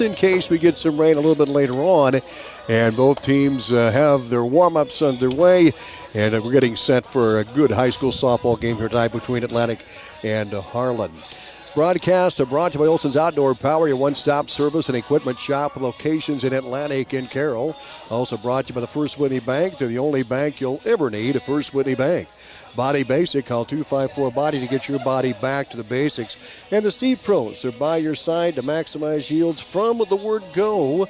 in case we get some rain a little bit later on. And both teams have their warm-ups underway. And we're getting set for a good high school softball game here tonight between Atlantic and Harlan. Broadcast brought to you by Olson's Outdoor Power, your one-stop service and equipment shop with locations in Atlantic and Carroll. Also brought to you by the First Whitney Bank. They're the only bank you'll ever need, First Whitney Bank. Body Basic, call 254-BODY to get your body back to the basics. And the Seed Pros, they're by your side to maximize yields from the word go.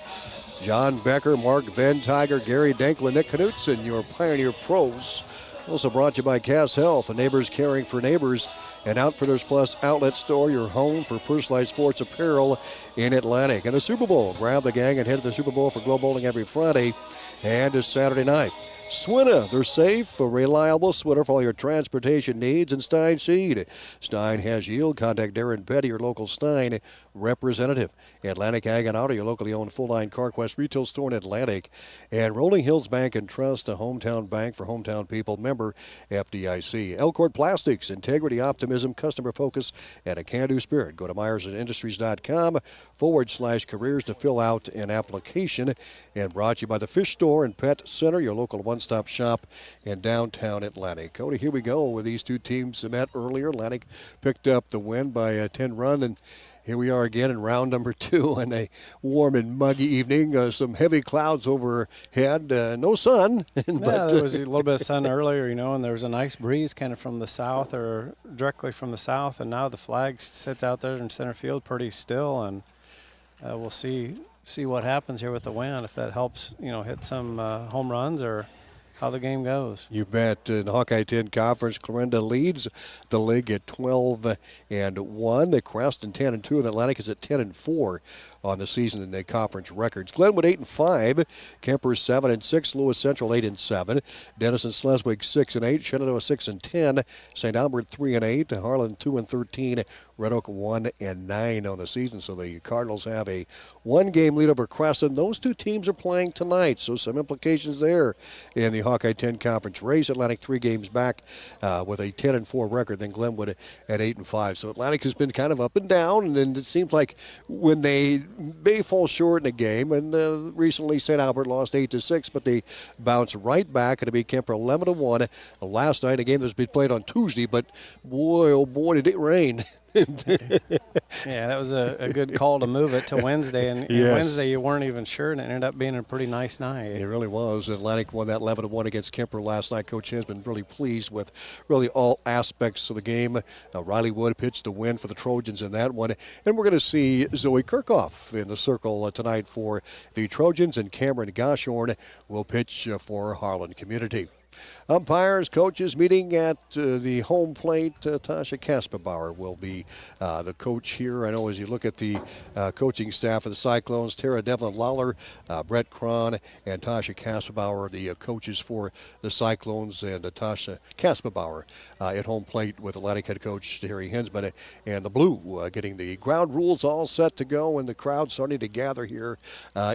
John Becker, Mark Van Tiger, Gary Dankler, Nick Knutson, your Pioneer Pros. Also brought to you by Cass Health, the neighbors caring for neighbors. And Outfitters Plus Outlet Store, your home for personalized sports apparel in Atlantic. And the Super Bowl. Grab the gang and head to the Super Bowl for Glow Bowling every Friday and Saturday night. Swinna, they're safe, a reliable sweater for all your transportation needs, and Stein Seed. Stein has yield. Contact Darren Petty, your local Stein representative. Atlantic Ag and Auto, your locally owned full-line CarQuest retail store in Atlantic. And Rolling Hills Bank and Trust, a hometown bank for hometown people, member FDIC. Elcourt Plastics, integrity, optimism, customer focus, and a can-do spirit. Go to MyersIndustries.com/careers to fill out an application. And brought to you by the Fish Store and Pet Center, your local one-stop shop in downtown Atlantic. Cody, here we go with these two teams that met earlier. Atlantic picked up the win by a 10-run, and here we are again in round number 2 on a warm and muggy evening. Some heavy clouds overhead, no sun. But there was a little bit of sun earlier, and there was a nice breeze kind of from the south or directly from the south, and now the flag sits out there in center field pretty still, and we'll see what happens here with the wind, if that helps, hit some home runs or how the game goes. You bet. In the Hawkeye 10 Conference, Clarinda leads the league at 12-1. The Creston 10-2, and Atlantic is at 10-4 on the season in the conference records. Glenwood 8-5, Kemper 7-6, Lewis Central 8-7, Denison Sleswig 6-8, Shenandoah 6-10, St. Albert 3-8, Harlan 2-13, Red Oak 1-9 on the season. So the Cardinals have a one-game lead over Creston. Those two teams are playing tonight, so some implications there in the Hawkeye 10 Conference race. Atlantic 3 games back with a 10-4 record, then Glenwood at 8-5. So Atlantic has been kind of up and down, and it seems like when they may fall short in a game, and recently St. Albert lost 8-6, but they bounce right back and to beat Kemper 11-1 last night, a game that's been played on Tuesday, but boy, oh boy, did it rain. Yeah, that was a good call to move it to Wednesday, and Yes. Wednesday you weren't even sure, and it ended up being a pretty nice night. It really was. Atlantic won that 11-1 against Kemper last night. Coach has been really pleased with really all aspects of the game. Riley Wood pitched the win for the Trojans in that one, and we're going to see Zoe Kirchhoff in the circle tonight for the Trojans, and Cameron Goshorn will pitch for Harlan Community. Umpires, coaches meeting at the home plate. Tasha Kasperbauer will be the coach here. I know as you look at the coaching staff of the Cyclones, Tara Devlin Lawler, Brett Cron, and Tasha Kasperbauer, the coaches for the Cyclones, and Tasha Kasperbauer at home plate with Atlantic head coach Harry Hensman, and the Blue getting the ground rules all set to go, and the crowd starting to gather here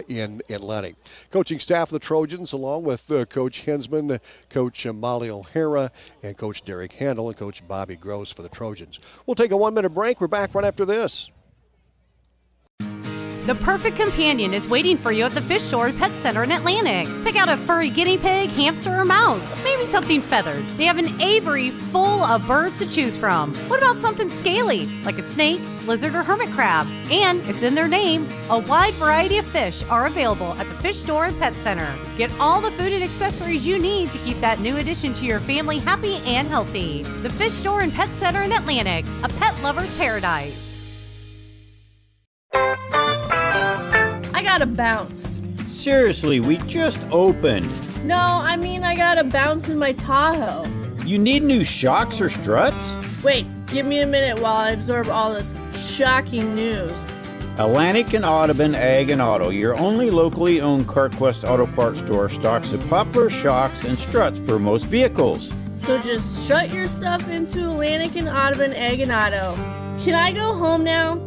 in Atlantic. Coaching staff of the Trojans, along with Coach Hensman, Coach Molly O'Hara, and Coach Derek Handel, and Coach Bobby Gross for the Trojans. We'll take a 1-minute break. We're back right after this. The perfect companion is waiting for you at the Fish Store and Pet Center in Atlantic. Pick out a furry guinea pig, hamster, or mouse. Maybe something feathered. They have an aviary full of birds to choose from. What about something scaly, like a snake, lizard, or hermit crab? And it's in their name. A wide variety of fish are available at the Fish Store and Pet Center. Get all the food and accessories you need to keep that new addition to your family happy and healthy. The Fish Store and Pet Center in Atlantic, a pet lover's paradise. I gotta bounce. Seriously, we just opened. No, I mean I gotta bounce in my Tahoe. You need new shocks or struts? Wait, give me a minute while I absorb all this shocking news. Atlantic and Audubon Ag and Auto, your only locally owned CarQuest Auto Parts store, stocks the popular shocks and struts for most vehicles. So just shut your stuff into Atlantic and Audubon Ag and Auto. Can I go home now?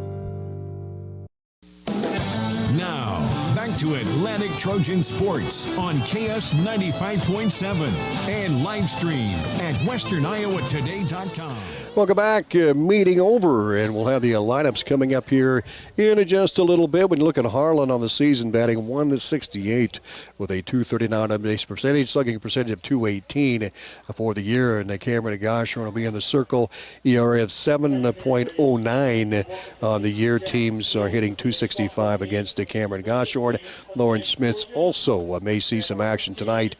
Now, back back to Atlantic Trojan Sports on KS 95.7 and live stream at westerniowatoday.com. Welcome back. Meeting over, and we'll have the lineups coming up here in just a little bit. When you look at Harlan on the season, batting 168 with a .239 on base percentage, slugging percentage of .218 for the year. And Cameron Gosher will be in the circle. ERA of 7.09 on the year. Teams are hitting .265 against Cameron Gosher. Lawrence Smith also may see some action tonight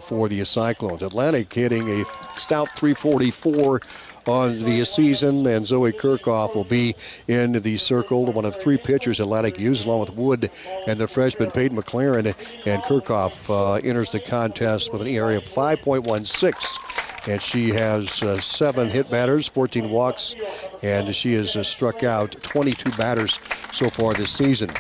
for the Cyclones. Atlantic hitting a stout .344 on the season, and Zoe Kirchhoff will be in the circle, one of three pitchers Atlantic used, along with Wood and the freshman Peyton McLaren. And Kirchhoff enters the contest with an ERA of 5.16, and she has 7 hit batters, 14 walks, and she has struck out 22 batters so far this season.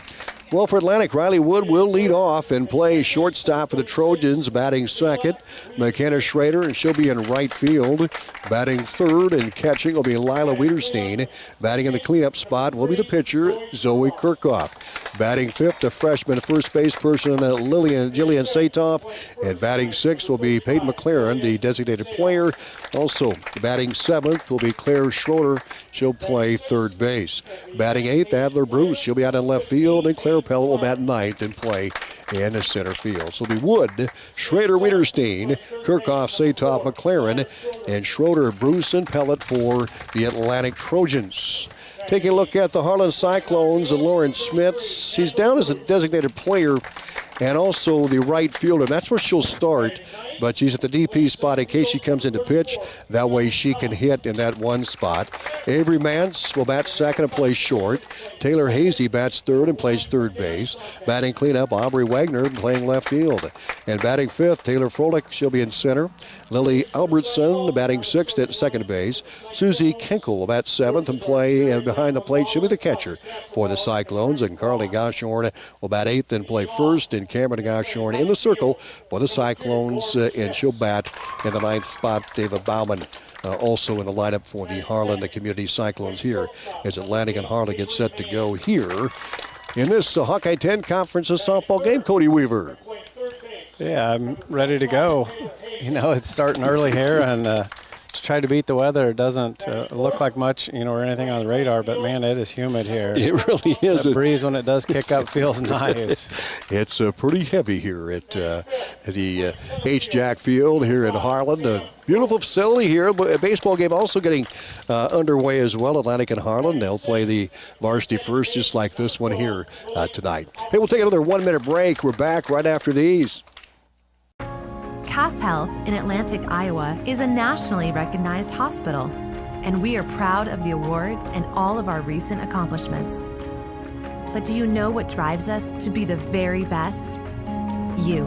Well, for Atlantic, Riley Wood will lead off and play shortstop for the Trojans, batting second. McKenna Schrader, and she'll be in right field. Batting third and catching will be Lila Wiederstein. Batting in the cleanup spot will be the pitcher, Zoe Kirchhoff. Batting fifth, the freshman first base person, Jillian Satoff. And batting sixth will be Peyton McLaren, the designated player. Also, batting seventh will be Claire Schroeder. She'll play third base. Batting eighth, Adler Bruce. She'll be out in left field, and Claire Pell will bat ninth and play in the center field. So it'll be Wood, Schrader, Wiederstein, Kirchhoff, Satoff, McLaren, and Schroeder, Bruce, and Pellet for the Atlantic Trojans. Taking a look at the Harlan Cyclones and Lauren Smith. She's down as a designated player and also the right fielder. That's where she'll start, but she's at the DP spot in case she comes into pitch. That way she can hit in that one spot. Avery Mance will bat second and play short. Taylor Hazy bats third and plays third base. Batting cleanup, Aubrey Wagner playing left field. And batting fifth, Taylor Froelich, she'll be in center. Lily Albertson batting sixth at second base. Susie Kenkel will bat seventh and play and behind the plate. She'll be the catcher for the Cyclones. And Carly Goshorn will bat eighth and play first. And Cameron Goshorn in the circle for the Cyclones, and she'll bat in the ninth spot. David Bauman also in the lineup for the Harlan Community Cyclones here as Atlantic and Harlan get set to go here in this Hawkeye 10 Conference softball game. Cody Weaver. Yeah, I'm ready to go. You know, it's starting early here, and to try to beat the weather. It doesn't look like much, or anything on the radar, but man, it is humid here. It really is. The breeze, when it does kick up, feels nice. It's pretty heavy here at the H. Jack Field here in Harlan. A beautiful facility here. A baseball game also getting underway as well. Atlantic and Harlan. They'll play the varsity first, just like this one here tonight. Hey, we'll take another 1-minute break. We're back right after these. Cass Health in Atlantic, Iowa is a nationally recognized hospital, and we are proud of the awards and all of our recent accomplishments. But do you know what drives us to be the very best? You.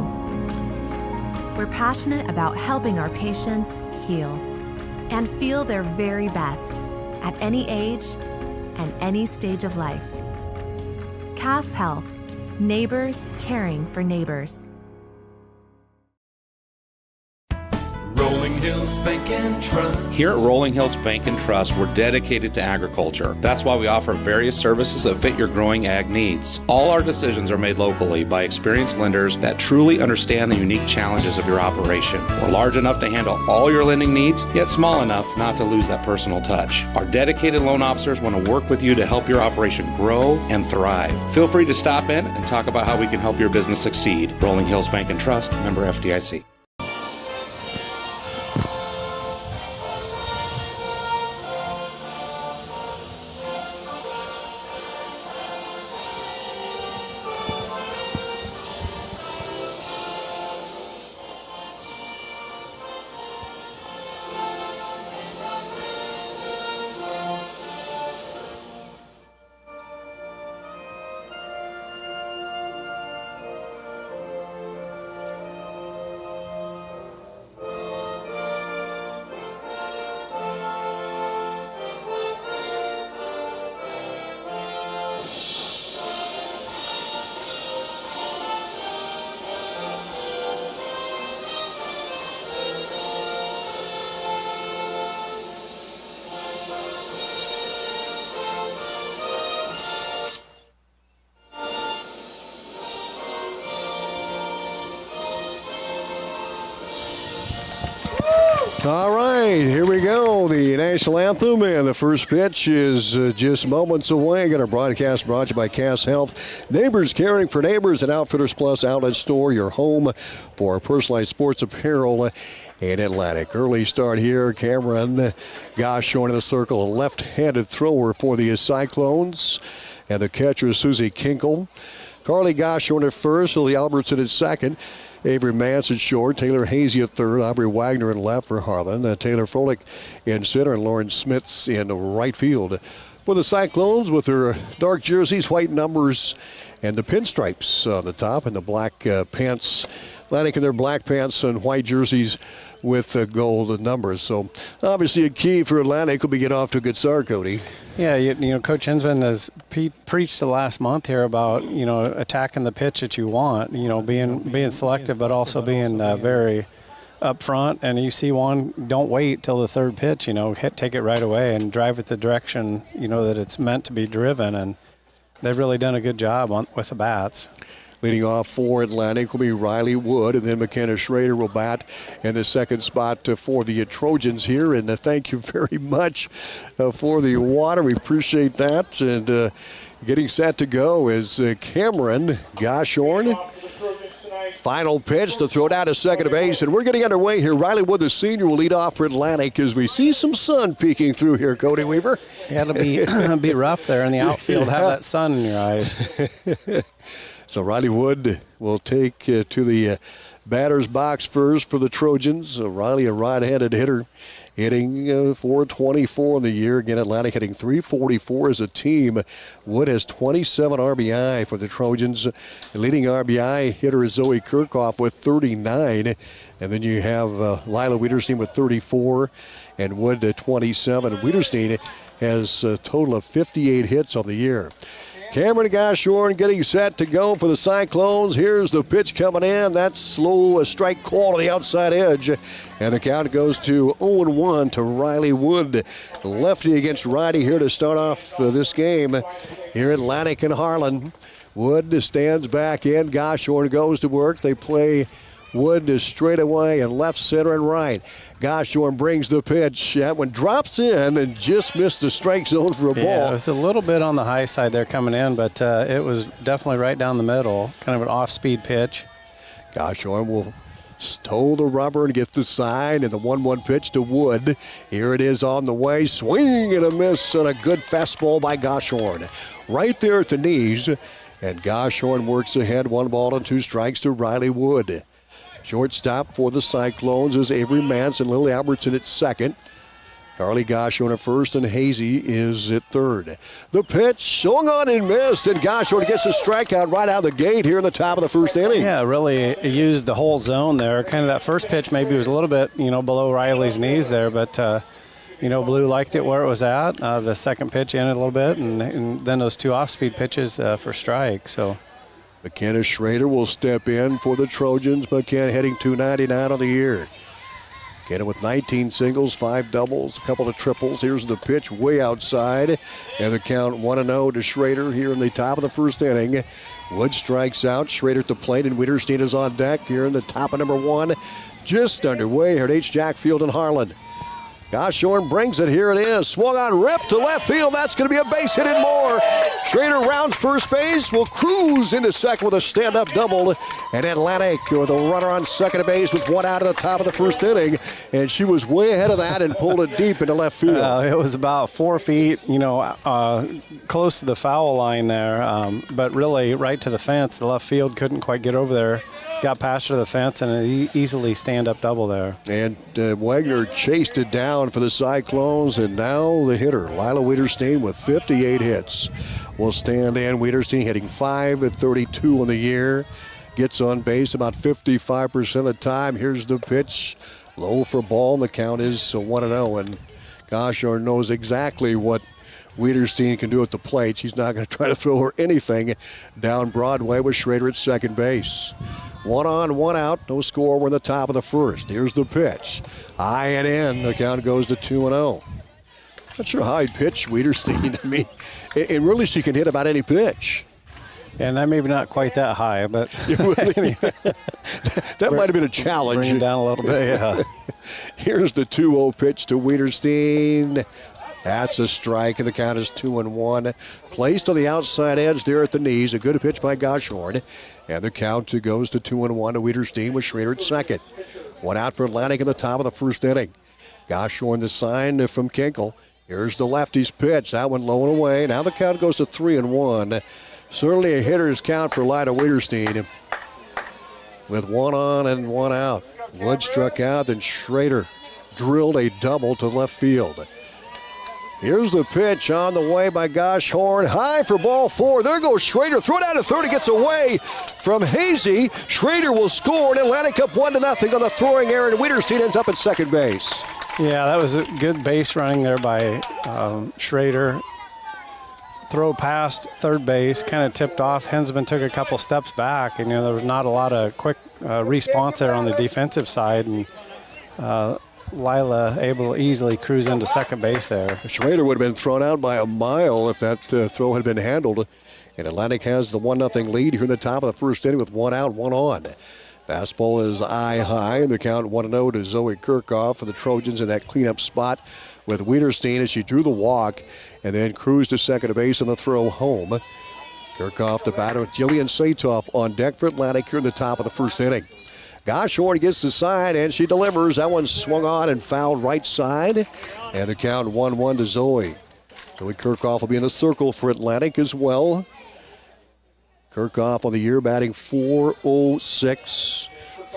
We're passionate about helping our patients heal and feel their very best at any age and any stage of life. Cass Health, neighbors caring for neighbors. Rolling Hills Bank and Trust. Here at Rolling Hills Bank and Trust, we're dedicated to agriculture. That's why we offer various services that fit your growing ag needs. All our decisions are made locally by experienced lenders that truly understand the unique challenges of your operation. We're large enough to handle all your lending needs, yet small enough not to lose that personal touch. Our dedicated loan officers want to work with you to help your operation grow and thrive. Feel free to stop in and talk about how we can help your business succeed. Rolling Hills Bank and Trust, member FDIC. All right, here we go. The national anthem and the first pitch is just moments away. Got our broadcast brought to you by Cass Health. Neighbors caring for neighbors, and Outfitters Plus Outlet Store, your home for personalized sports apparel in Atlantic. Early start here. Cameron Gosh showing in the circle, a left-handed thrower for the Cyclones. And the catcher, Susie Kinkle. Carly Gosh showing at first, Lily Albertson at second. Avery Mance at short, Taylor Hazy at third, Aubrey Wagner in left for Harlan, Taylor Froelich in center, and Lauren Smits in right field. For the Cyclones, with their dark jerseys, white numbers, and the pinstripes on the top, and the black pants. Atlantic in their black pants and white jerseys with gold numbers. So obviously a key for Atlantic will be get off to a good start, Cody. Yeah, you know, Coach Hinsman has preached the last month here about, you know, attacking the pitch that you want, you know, being selective, but also being very up front. And you see one, don't wait till the third pitch, you know, take it right away and drive it the direction, you know, that it's meant to be driven. And they've really done a good job with the bats. Leading off for Atlantic will be Riley Wood, and then McKenna Schrader will bat in the second spot for the Trojans here. And thank you very much for the water. We appreciate that. And getting set to go is Cameron Goshorn. Final pitch to throw down to second base, and we're getting underway here. Riley Wood, the senior, will lead off for Atlantic as we see some sun peeking through here, Cody Weaver. Yeah, it'll be rough there in the outfield. Have that sun in your eyes. So Riley Wood will take to the batter's box first for the Trojans. Riley, a right-handed hitter, hitting 424 in the year. Again, Atlantic hitting 344 as a team. Wood has 27 RBI for the Trojans. The leading RBI hitter is Zoe Kirchhoff with 39. And then you have Lila Wiederstein with 34 and Wood at 27. Wiederstein has a total of 58 hits on the year. Cameron Goshorn getting set to go for the Cyclones. Here's the pitch coming in. That's slow, a strike call to the outside edge. And the count goes to 0-1 to Riley Wood. Lefty against righty here to start off this game here at Atlantic and Harlan. Wood stands back in. Goshorn goes to work. They play Wood straight away and left, center, and right. Goshorn brings the pitch. That one drops in and just missed the strike zone for a ball. Yeah, it was a little bit on the high side there coming in, but it was definitely right down the middle, kind of an off-speed pitch. Goshorn will toe the rubber and get the sign, and the 1-1 pitch to Wood. Here it is on the way. Swing and a miss, and a good fastball by Goshorn. Right there at the knees, and Goshorn works ahead. 1 ball and 2 strikes to Riley Wood. Shortstop for the Cyclones is Avery Mance and Lily Albertson at second. Carly Goshorn at first, and Hazy is at third. The pitch swung on and missed, and Goshorn gets a strikeout right out of the gate here in the top of the first inning. Yeah, really used the whole zone there. Kind of that first pitch maybe was a little bit, you know, below Riley's knees there, but, you know, Blue liked it where it was at. The second pitch in it a little bit, and then those 2 off-speed pitches for strike, so. McKenna Schrader will step in for the Trojans. McKenna hitting .299 on the year. McKenna with 19 singles, 5 doubles, a couple of triples. Here's the pitch way outside. And the count 1-0 to Schrader here in the top of the first inning. Wood strikes out. Schrader at the plate, and Wiederstein is on deck here in the top of number 1. Just underway here at H. Jack Field in Harlan. Goshorn brings it. Here it is. Swung on, ripped to left field. That's going to be a base hit and more. Schrader rounds first base. Will cruise into second with a stand-up double. And Atlantic with a runner on second base with 1 out of the top of the first inning. And she was way ahead of that and pulled it deep into left field. It was about 4 feet, you know, close to the foul line there, but really right to the fence. The left field couldn't quite get over there. Got past her to the fence and an easily stand-up double there. And Wagner chased it down for the Cyclones, and now the hitter, Lila Wiederstein, with 58 hits. Will stand in. Wiederstein hitting .532 on the year. Gets on base about 55% of the time. Here's the pitch. Low for ball, and the count is 1-0. And Goshorn knows exactly what Wiederstein can do at the plate. She's not going to try to throw her anything down Broadway with Schrader at second base. 1 on, 1 out, no score. We're in the top of the first. Here's the pitch. High and in. The count goes to 2-0. Not sure how he pitched Wiederstein. I mean, and really she can hit about any pitch. And that maybe not quite that high, but that might have been a challenge. Bring it down a little bit, yeah. Here's the 2-0 pitch to Wiederstein. That's a strike, and the count is 2-1. Placed on the outside edge there at the knees. A good pitch by Goshorn. And the count goes to 2-1 to Wiederstein with Schrader at second. One out for Atlantic in the top of the first inning. Goshorn the sign from Kinkle. Here's the lefty's pitch. That one low and away. Now the count goes to 3-1. Certainly a hitter's count for Lida Wiederstein. With one on and one out. Wood struck out, then Schrader drilled a double to left field. Here's the pitch on the way by Goshorn. High for ball 4. There goes Schrader. Throw down to third. It gets away from Hazy. Schrader will score, and Atlantic up 1-0 on the throwing error, and Wiederstein ends up at second base. Yeah, that was a good base running there by Schrader. Throw past third base, kind of tipped off. Hensman took a couple steps back, and there was not a lot of quick response there on the defensive side, and Lila able to easily cruise into second base there. Schrader would have been thrown out by a mile if that throw had been handled. And Atlantic has the 1-0 lead here in the top of the first inning with one out, one on. Fastball is eye high, and the count 1-0 to Zoe Kirchhoff for the Trojans in that cleanup spot with Wiederstein as she drew the walk and then cruised to second base on the throw home. Kirchhoff the batter with Jillian Satoff on deck for Atlantic here in the top of the first inning. Goshorn gets the side, and she delivers. That one swung on and fouled right side. And the count 1-1 to Zoe. Zoe Kirchhoff will be in the circle for Atlantic as well. Kirchhoff on the year batting .406,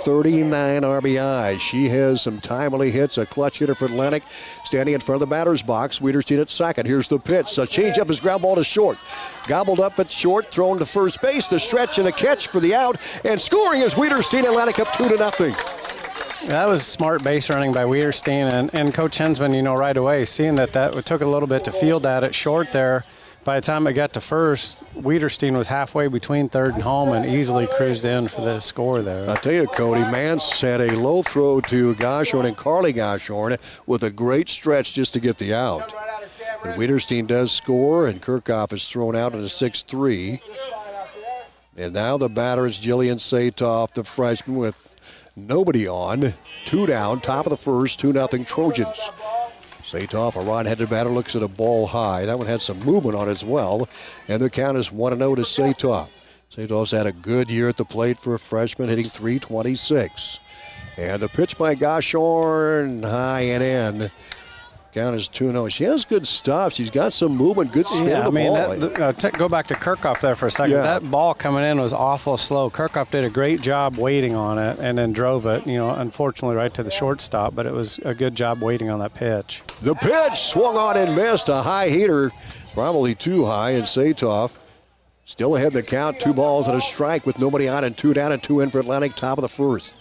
39 RBI. She has some timely hits, a clutch hitter for Atlantic. Standing in front of the batter's box, Wiederstein at second. Here's the pitch. A changeup is ground ball to short. Gobbled up at short, thrown to first base. The stretch and the catch for the out. And scoring is Wiederstein. Atlantic up 2-0. That was smart base running by Wiederstein and Coach Hensman, right away, seeing that took a little bit to field that at short there. By the time it got to first, Wiederstein was halfway between third and home and easily cruised in for the score there. I'll tell you, Cody, Mance had a low throw to Goshorn and Carly Goshorn with a great stretch just to get the out. But Wiederstein does score, and Kirchhoff is thrown out at a 6-3. And now the batter is Jillian Satoff, the freshman, with nobody on. 2 down, top of the first, 2-0 Trojans. Satoff, a right-handed batter, looks at a ball high. That one had some movement on it as well. And the count is 1-0 to Satoff. Satoff's had a good year at the plate for a freshman, hitting .326. And the pitch by Goshorn, high and in. Count is 2-0. She has good stuff. She's got some movement, good spin of the ball. Go back to Kirchhoff there for a second. Yeah. That ball coming in was awful slow. Kirchhoff did a great job waiting on it and then drove it, unfortunately right to the shortstop, but it was a good job waiting on that pitch. The pitch swung on and missed. A high heater, probably too high, and Satoff still ahead in the count. 2 balls and a strike with nobody on and 2 down and 2 in for Atlantic, top of the first.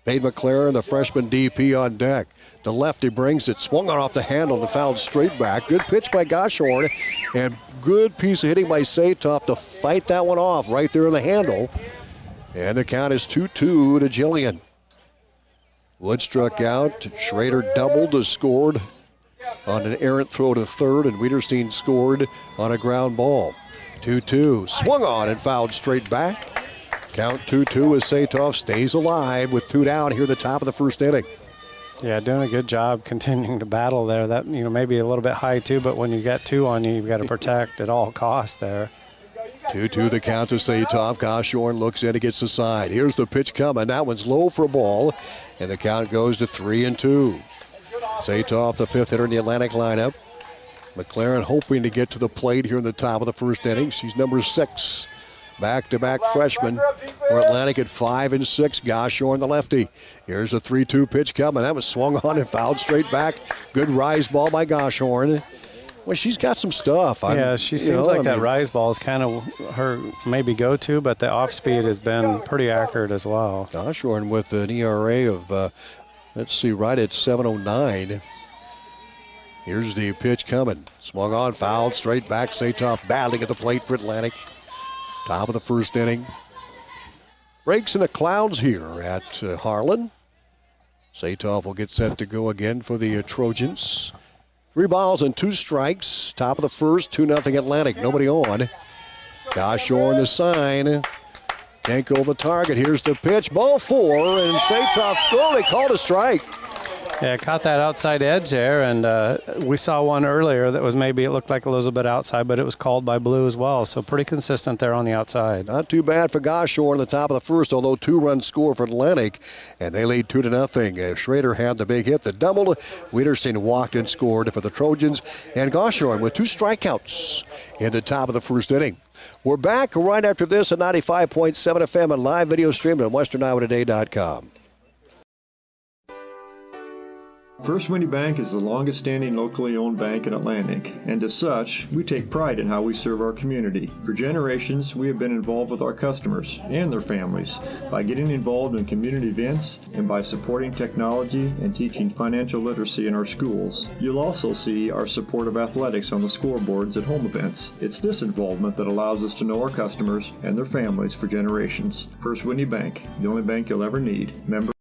Paige McLaren, the freshman DP on deck. The lefty brings it, swung on off the handle and fouled straight back. Good pitch by Goshorn, and good piece of hitting by Satoff to fight that one off right there in the handle. And the count is 2-2 to Jillian. Wood struck out. Schrader doubled to scored on an errant throw to third, and Wiederstein scored on a ground ball. 2-2. Swung on and fouled straight back. Count 2-2 as Satoff stays alive with 2 down here at the top of the first inning. Yeah, doing a good job continuing to battle there. That, maybe a little bit high too, but when you got 2 on you, you've got to protect at all costs there. 2-2 the count to Satoff. Goshorn looks in and gets the side. Here's the pitch coming. That one's low for a ball, and the count goes to 3-2. Satoff, the 5th hitter in the Atlantic lineup. McLaren hoping to get to the plate here in the top of the first inning. She's number 6. Back-to-back freshman for Atlantic at 5 and 6. Goshorn, the lefty. Here's a 3-2 pitch coming. That was swung on and fouled straight back. Good rise ball by Goshorn. Well, she's got some stuff. She seems like that rise ball is kind of her maybe go-to, but the off-speed has been pretty accurate as well. Goshorn with an ERA of, right at 7.09. Here's the pitch coming. Swung on, fouled, straight back. Satoff battling at the plate for Atlantic. Top of the first inning. Breaks in the clouds here at Harlan. Satoff will get set to go again for the Trojans. 3 balls and 2 strikes. Top of the first, 2-0 Atlantic. Nobody on. Goshorn the sign. Can't go the target. Here's the pitch. Ball 4, and Satoff, they called a strike. Yeah, caught that outside edge there, and we saw one earlier that was maybe, it looked like a little bit outside, but it was called by Blue as well, so pretty consistent there on the outside. Not too bad for Goshorn in the top of the first, although 2-run score for Atlantic, and they lead 2-0. Schrader had the big hit that doubled. Wiederstein walked and scored for the Trojans, and Goshorn with 2 strikeouts in the top of the first inning. We're back right after this at 95.7 FM and live video streaming at westerniowatoday.com. First Windy Bank is the longest-standing locally owned bank in Atlantic, and as such, we take pride in how we serve our community. For generations, we have been involved with our customers and their families by getting involved in community events and by supporting technology and teaching financial literacy in our schools. You'll also see our support of athletics on the scoreboards at home events. It's this involvement that allows us to know our customers and their families for generations. First Windy Bank, the only bank you'll ever need. Member.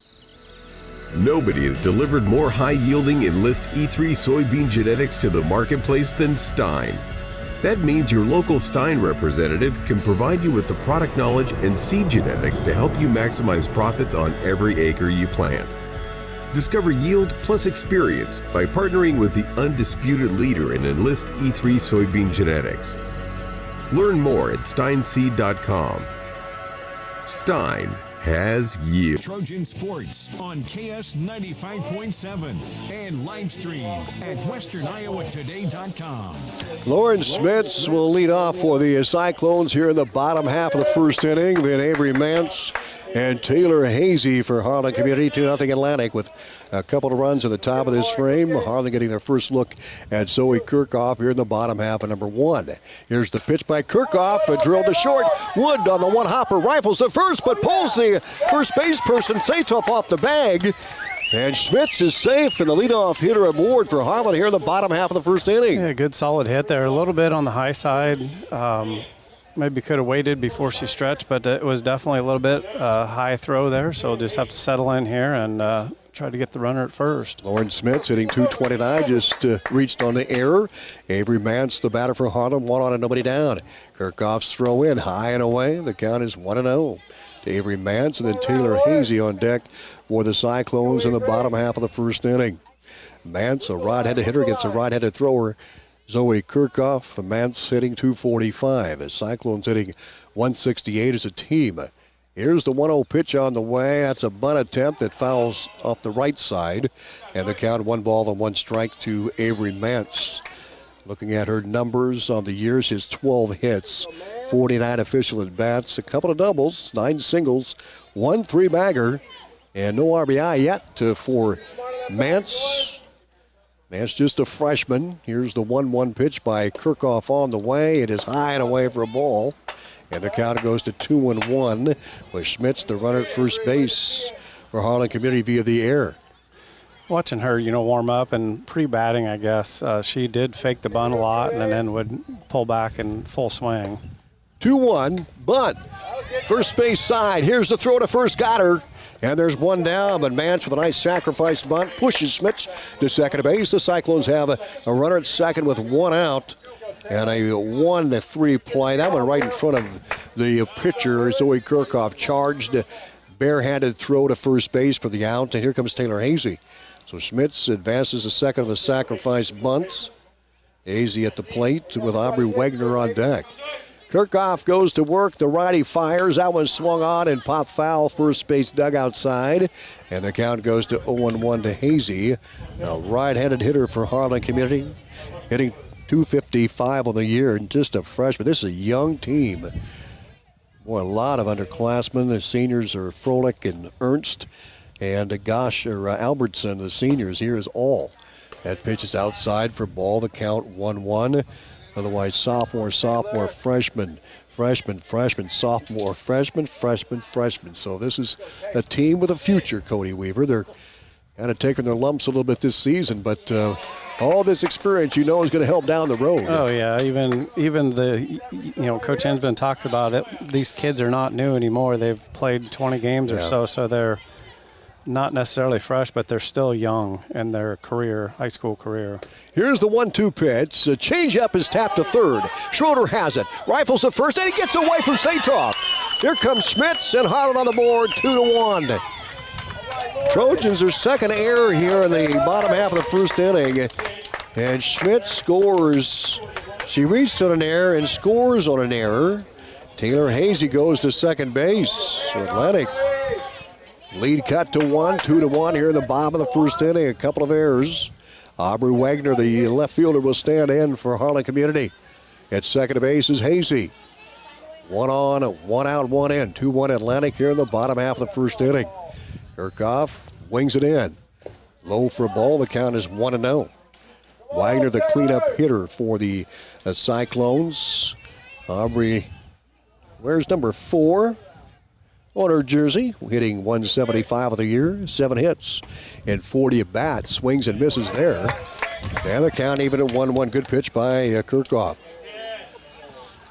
Nobody has delivered more high-yielding Enlist E3 soybean genetics to the marketplace than Stein. That means your local Stein representative can provide you with the product knowledge and seed genetics to help you maximize profits on every acre you plant. Discover yield plus experience by partnering with the undisputed leader in Enlist E3 soybean genetics. Learn more at steinseed.com. Stein has yield. Trojan Sports on KS 95.7 and live stream at westerniowatoday.com. Lauren Smits will lead off for the Cyclones here in the bottom half of the first inning. Then Avery Mance and Taylor Hazy for Harlan Community, 2-0 Atlantic with a couple of runs at the top of this frame. Harlan getting their first look at Zoe Kirchhoff here in the bottom half of number 1. Here's the pitch by Kirchhoff, drilled to short. Wood on the one-hopper, rifles the first, but pulls the first base person, Satoff, off the bag. And Schmitz is safe, and the leadoff hitter aboard for Harlan here in the bottom half of the first inning. Yeah, good solid hit there. A little bit on the high side. Maybe could have waited before she stretched, but it was definitely a little bit high throw there, so just have to settle in here and try to get the runner at first. Lauren Smits hitting .229, just reached on the error. Avery Mance, the batter for Harlan, 1 on and nobody down. Kirchhoff's throw in, high and away. The count is 1-0 to Avery Mance, and then Taylor Hazy on deck for the Cyclones in the bottom half of the first inning. Mance, a right-handed hitter against a right-handed thrower. Zoe Kirchhoff, Mance hitting .245. The Cyclones hitting .168 as a team. Here's the 1-0 pitch on the way. That's a bunt attempt that fouls off the right side. And the count 1 ball and 1 strike to Avery Mance. Looking at her numbers on the year, she has 12 hits, 49 official at-bats, a couple of doubles, 9 singles, 1 3-bagger, and no RBI yet for Mance. Mance just a freshman. Here's the 1-1 pitch by Kirchhoff on the way. It is high and away for a ball. And the count goes to 2-1 with Schmitz, the runner at first base for Harlan Community via the air. Watching her, warm up and pre-batting, I guess, she did fake the bunt a lot and then would pull back in full swing. 2-1, bunt. First base side. Here's the throw to first. Got her. And there's 1 down, but Mance with a nice sacrifice bunt pushes Schmitz to second base. The Cyclones have a runner at second with 1 out and a 1-3 play. That one right in front of the pitcher, Zoe Kirchhoff, charged, barehanded throw to first base for the out, and here comes Taylor Hazy. So Schmitz advances to second of the sacrifice bunts. Hazy at the plate with Aubrey Wegner on deck. Kirchhoff goes to work. The righty fires. That one swung on and popped foul. First base dugout side. And the count goes to 0-1 to Hazy. A right-handed hitter for Harlan Community. Hitting .255 on the year and just a freshman. This is a young team. Boy, a lot of underclassmen. The seniors are Froelich and Ernst. And Albertson, the seniors here is all. That pitch is outside for ball. The count 1-1. Otherwise, sophomore, freshman, sophomore, freshman. So this is a team with a future, Cody Weaver. They're kind of taking their lumps a little bit this season, but all this experience, is going to help down the road. Oh, yeah. Even the, Coach Hensman talked about it. These kids are not new anymore. They've played 20 games or so they're not necessarily fresh, but they're still young in their career, high school career. Here's the 1-2 pitch. The changeup is tapped to third. Schroeder has it. Rifles to first, and he gets away from Satoff. Here comes Schmitz and Harlan on the board, 2-1. Trojans their second error here in the bottom half of the first inning. And Schmitz scores. She reached on an error and scores on an error. Taylor Hazy goes to second base. So Atlantic lead cut to 2-1 here in the bottom of the first inning. A couple of errors. Aubrey Wagner, the left fielder, will stand in for Harlan Community. At second base is Hazy. 1 on, 1 out, 1 in. 2-1 Atlantic here in the bottom half of the first inning. Kirchhoff wings it in. Low for a ball. The count is 1-0. Wagner, the cleanup hitter for the Cyclones. Aubrey wears number 4 on her jersey, hitting 175 of the year, 7 hits and 40 at bats. Swings and misses there. And the count even at 1-1. Good pitch by Kirchhoff.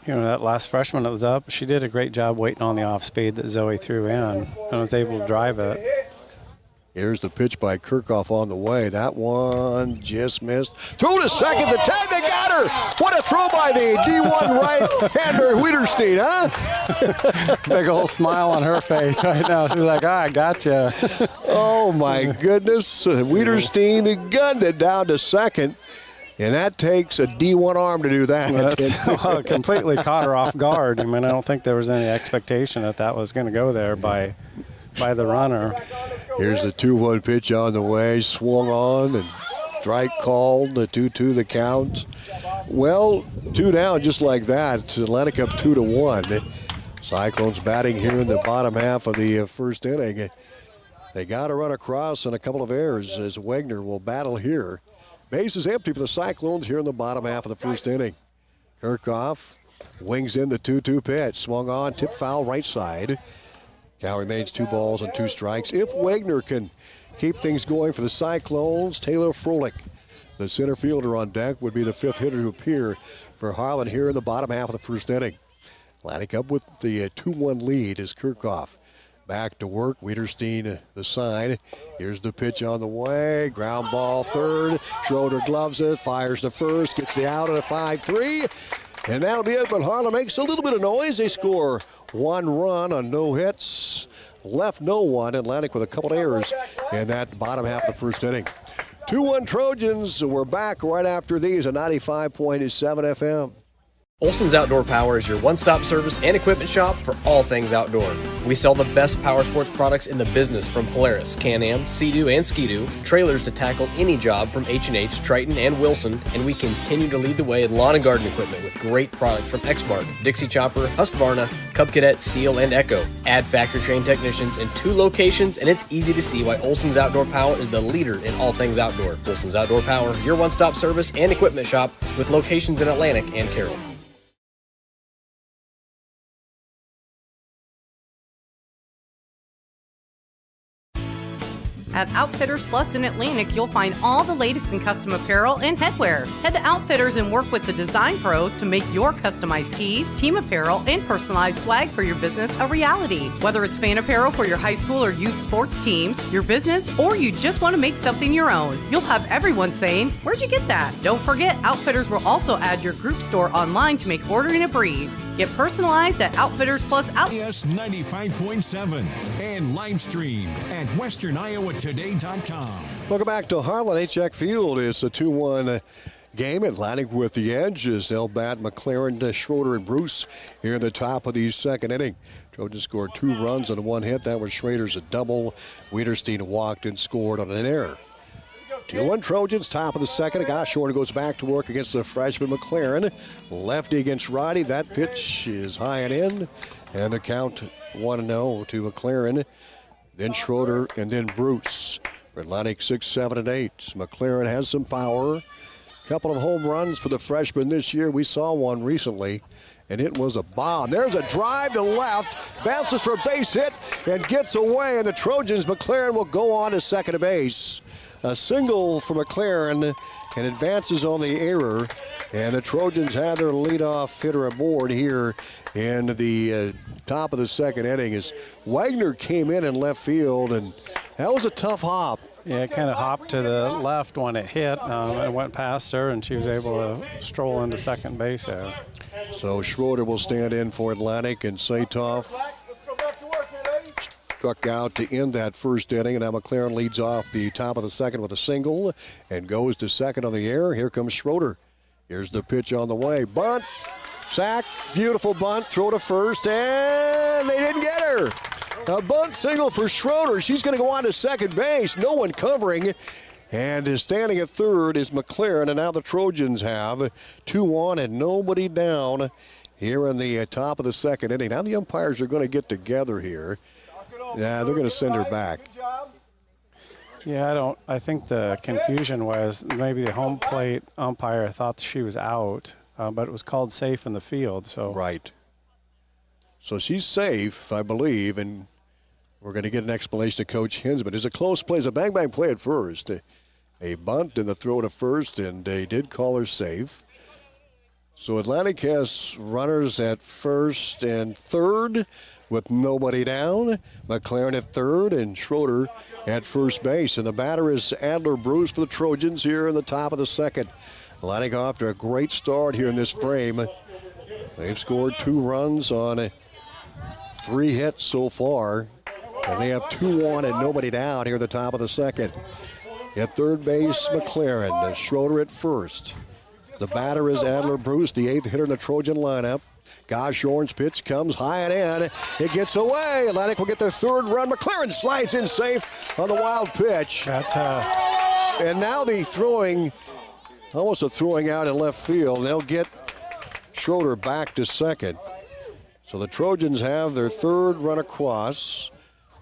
You know, that last freshman that was up, she did a great job waiting on the off speed that Zoe threw in and was able to drive it. Here's the pitch by Kirchhoff on the way. That one just missed. Through to second. The tag, they got her. What a throw by the D1 right-hander Wiederstein, huh? Big old smile on her face right now. She's like, I gotcha. Oh, my goodness. Wiederstein gunned it down to second. And that takes a D1 arm to do that. Well, it completely caught her off guard. I mean, I don't think there was any expectation that was going to go there by the runner. Here's the 2-1 pitch on the way. Swung on and strike called. The 2-2 the count. Well, 2 down just like that. Atlantic up 2-1. Cyclones batting here in the bottom half of the first inning. They got to run across and a couple of errors as Wagner will battle here. Base is empty for the Cyclones here in the bottom half of the first inning. Kirchhoff wings in the 2-2 pitch. Swung on, tip foul right side. Count remains 2 balls and 2 strikes. If Wagner can keep things going for the Cyclones, Taylor Froelich, the center fielder on deck, would be the 5th hitter to appear for Harlan here in the bottom half of the first inning. Atlantic up with the 2-1 lead is Kirchhoff. Back to work. Wiederstein the sign. Here's the pitch on the way. Ground ball third. Schroeder gloves it. Fires the first. Gets the out at a 5-3. And that'll be it. But Harlan makes a little bit of noise. They score 1 run on no hits. Left no one. Atlantic with a couple of errors in that bottom half of the first inning. 2-1 Trojans. We're back right after these at 95.7 FM. Olson's Outdoor Power is your one-stop service and equipment shop for all things outdoor. We sell the best power sports products in the business, from Polaris, Can-Am, Sea-Doo, and Ski-Doo, trailers to tackle any job from H&H, Triton, and Wilson, and we continue to lead the way in lawn and garden equipment with great products from Exmark, Dixie Chopper, Husqvarna, Cub Cadet, Steel, and Echo. Add factory-trained technicians in 2 locations, and it's easy to see why Olson's Outdoor Power is the leader in all things outdoor. Olson's Outdoor Power, your one-stop service and equipment shop with locations in Atlantic and Carroll. At Outfitters Plus in Atlantic, you'll find all the latest in custom apparel and headwear. Head to Outfitters and work with the design pros to make your customized tees, team apparel, and personalized swag for your business a reality. Whether it's fan apparel for your high school or youth sports teams, your business, or you just want to make something your own, you'll have everyone saying, "Where'd you get that?" Don't forget, Outfitters will also add your group store online to make ordering a breeze. Get personalized at Outfitters Plus KS 95.7 and live stream at WesternIowaToday.com. Welcome back to Harlan H.Eck Field. It's a 2-1 game. Atlantic with the edge as they'll bat McLaren, Schroeder, and Bruce here in the top of the second inning. Trojans scored 2 runs on 1 hit. That was Schrader's a double. Wiederstein walked and scored on an error. 2-1 Trojans, top of the second. Goshorn goes back to work against the freshman McLaren. Lefty against righty. That pitch is high and in. And the count 1-0 to McLaren. Then Schroeder and then Bruce. For Atlantic 6, 7, and 8. McLaren has some power. Couple of home runs for the freshman this year. We saw one recently, and it was a bomb. There's a drive to left, bounces for a base hit, and gets away. And the Trojans, McLaren will go on to second base. A single for McLaren, and advances on the error. And the Trojans have their leadoff hitter aboard here in the top of the second inning as Wagner came in left field, and that was a tough hop. Yeah, it kind of hopped to the left when it hit. It went past her, and she was able to stroll into second base there. So Schroeder will stand in for Atlantic, and Satoff struck out to end that first inning, and now McLaren leads off the top of the second with a single and goes to second on the air. Here comes Schroeder. Here's the pitch on the way. Bunt, sack, beautiful bunt, throw to first, and they didn't get her. A bunt single for Schroeder. She's going to go on to second base. No one covering. And standing at third is McLaren, and now the Trojans have 2 on and nobody down here in the top of the second inning. Now the umpires are going to get together here. Yeah, they're going to send her back. Yeah, I think the confusion was maybe the home plate umpire thought she was out, but it was called safe in the field. So right. So she's safe, I believe, and we're going to get an explanation to Coach Hinsman. It's a close play. It's a bang-bang play at first. A bunt and the throw to first, and they did call her safe. So Atlantic has runners at first and third with nobody down. McLaren at third and Schroeder at first base. And the batter is Adler Bruce for the Trojans here in the top of the second. Atlantic off to a great start here in this frame. They've scored 2 runs on 3 hits so far. And they have 2 on and nobody down here at the top of the second. At third base, McLaren. Schroeder at first. The batter is Adler Bruce, the 8th hitter in the Trojan lineup. Goshorn's pitch comes high and in. It gets away. Atlantic will get their 3rd run. McLaren slides in safe on the wild pitch. And now the throwing, almost a throwing out in left field. They'll get Schroeder back to second. So the Trojans have their 3rd run across.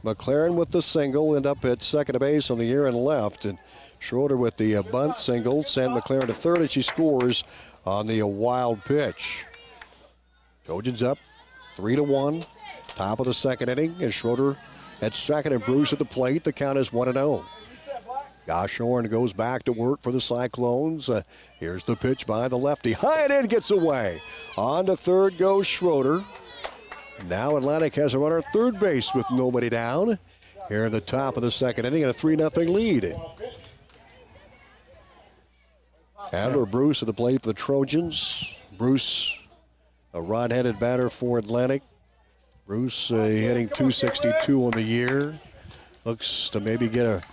McLaren with the single, end up at second base on the air and left. And Schroeder with the bunt single sent McLaren to third, and she scores on the wild pitch. Trojans up 3-1. Top of the second inning, and Schroeder at second and Bruce at the plate. The count is 1-0. Goshorn goes back to work for the Cyclones. Here's the pitch by the lefty. High and in, gets away. On to third goes Schroeder. Now Atlantic has a runner at third base with nobody down. Here in the top of the second inning, and a 3-0 lead. Adler Bruce at the plate for the Trojans. Bruce, a rod-headed batter for Atlantic. Bruce hitting .262 on the year. Looks to maybe get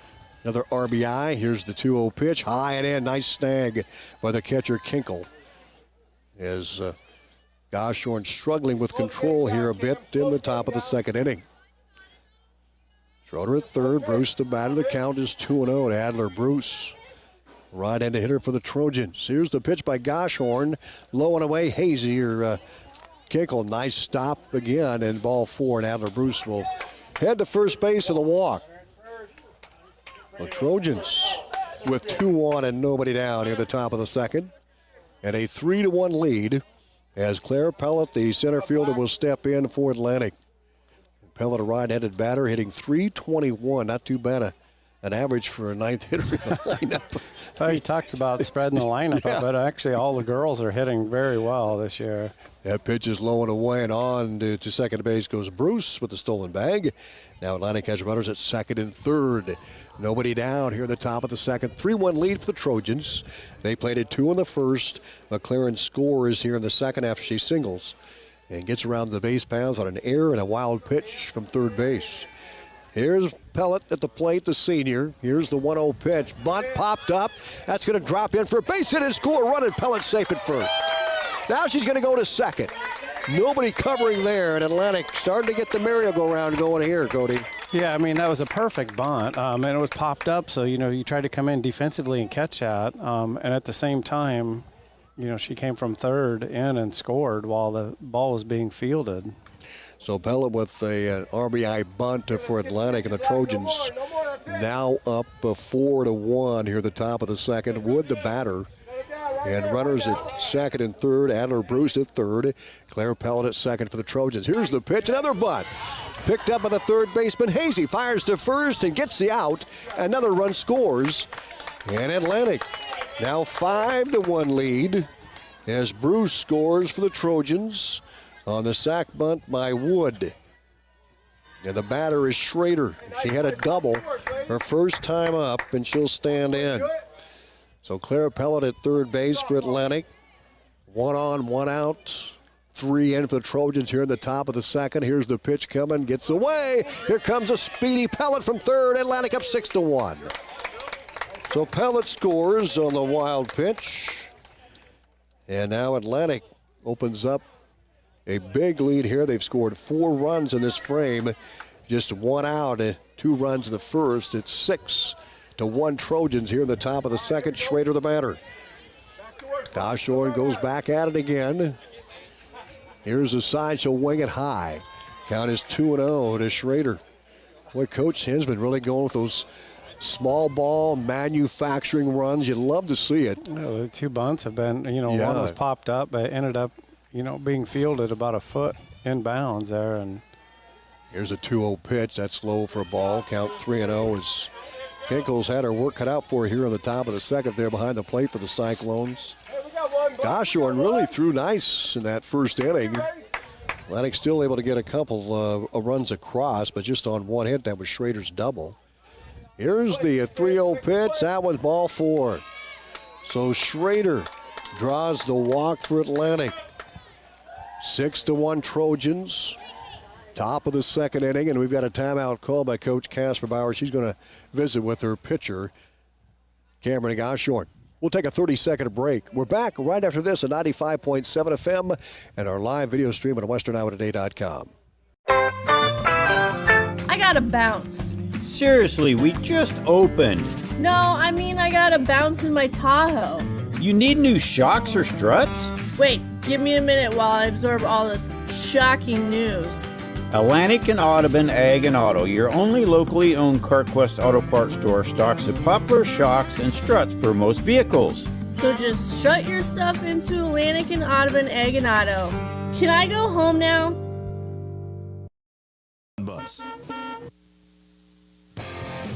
another RBI. Here's the 2-0 pitch. High and in. Nice snag by the catcher, Kinkle. As Goshorn struggling with control here a bit in the top of the second inning. Schroeder at third. Bruce the batter. The count is 2-0 to Adler Bruce. Right-handed hitter for the Trojans. Here's the pitch by Goshorn. Low and away. Hazy or Kinkle. Nice stop again, and ball 4, and Adler Bruce will head to first base in the walk. The Trojans with 2 on and nobody down near the top of the second. And a 3-1 lead as Claire Pellet, the center fielder, will step in for Atlantic. Pellet, a right-handed batter, hitting .321. Not too bad an average for a 9th hitter in the lineup. Well, he talks about spreading the lineup Yeah. up, but actually all the girls are hitting very well this year. That pitch is low and away, and on to second base goes Bruce with the stolen bag. Now Atlantic has runners at second and third. Nobody down here at the top of the second. 3-1 lead for the Trojans. They played at 2 in the first. McLaren scores here in the second after she singles and gets around the base paths on an error and a wild pitch from third base. Here's Pellet at the plate, the senior. Here's the 1-0 pitch. Bunt popped up. That's going to drop in for a base hit and score. Run, and Pellet safe at first. Now she's going to go to second. Nobody covering there, and Atlantic starting to get the merry-go-round going here, Cody. Yeah, I mean, that was a perfect bunt, and it was popped up, so, you tried to come in defensively and catch that, and at the same time, she came from third in and scored while the ball was being fielded. So Pellet with an RBI bunt for Atlantic, and the Trojans now up 4-1 here at the top of the second. Wood the batter. And runners at second and third. Adler Bruce at third. Claire Pellet at second for the Trojans. Here's the pitch. Another bunt. Picked up by the third baseman. Hazy fires to first and gets the out. Another run scores. And Atlantic now 5-1 lead as Bruce scores for the Trojans on the sac bunt by Wood. And the batter is Schrader. She had a double her first time up, and she'll stand in. So Claire Pellet at third base for Atlantic. 1 on, 1 out. 3 in for the Trojans here in the top of the second. Here's the pitch coming, gets away. Here comes a speedy Pellet from third. Atlantic up 6-1. So Pellet scores on the wild pitch. And now Atlantic opens up a big lead here. They've scored 4 runs in this frame. Just 1 out and 2 runs in the first. It's 6-1 Trojans here in the top of the second. Schrader the batter. Goshorn goes back at it again. Here's the side, she'll wing it high. Count is 2-0 to Schrader. Boy, Coach Hinsman really going with those small ball manufacturing runs. You'd love to see it. The 2 bunts have been, one was popped up, but ended up, being fielded about a foot in bounds there. And here's a 2-0 pitch. That's low for a ball. Count 3-0 as Kinkle's had her work cut out for her here on the top of the second there behind the plate for the Cyclones. Goshorn really threw nice in that first inning. Atlantic still able to get a couple of runs across, but just on 1 hit. That was Schrader's double. Here's the 3-0 pitch. That was ball 4. So Schrader draws the walk for Atlantic. 6-1 Trojans. Top of the second inning, and we've got a timeout call by Coach Casper Bauer. She's going to visit with her pitcher, Cameron Goshorn. We'll take a 30-second break. We're back right after this at 95.7 FM and our live video stream at westerniowatoday.com. I gotta bounce. Seriously, we just opened. No, I mean I gotta bounce in my Tahoe. You need new shocks or struts? Wait, give me a minute while I absorb all this shocking news. Atlantic and Audubon Ag and Auto, your only locally owned CarQuest Auto Parts store, stocks the poplar shocks and struts for most vehicles. So just shut your stuff into Atlantic and Audubon Ag and Auto. Can I go home now? Bus.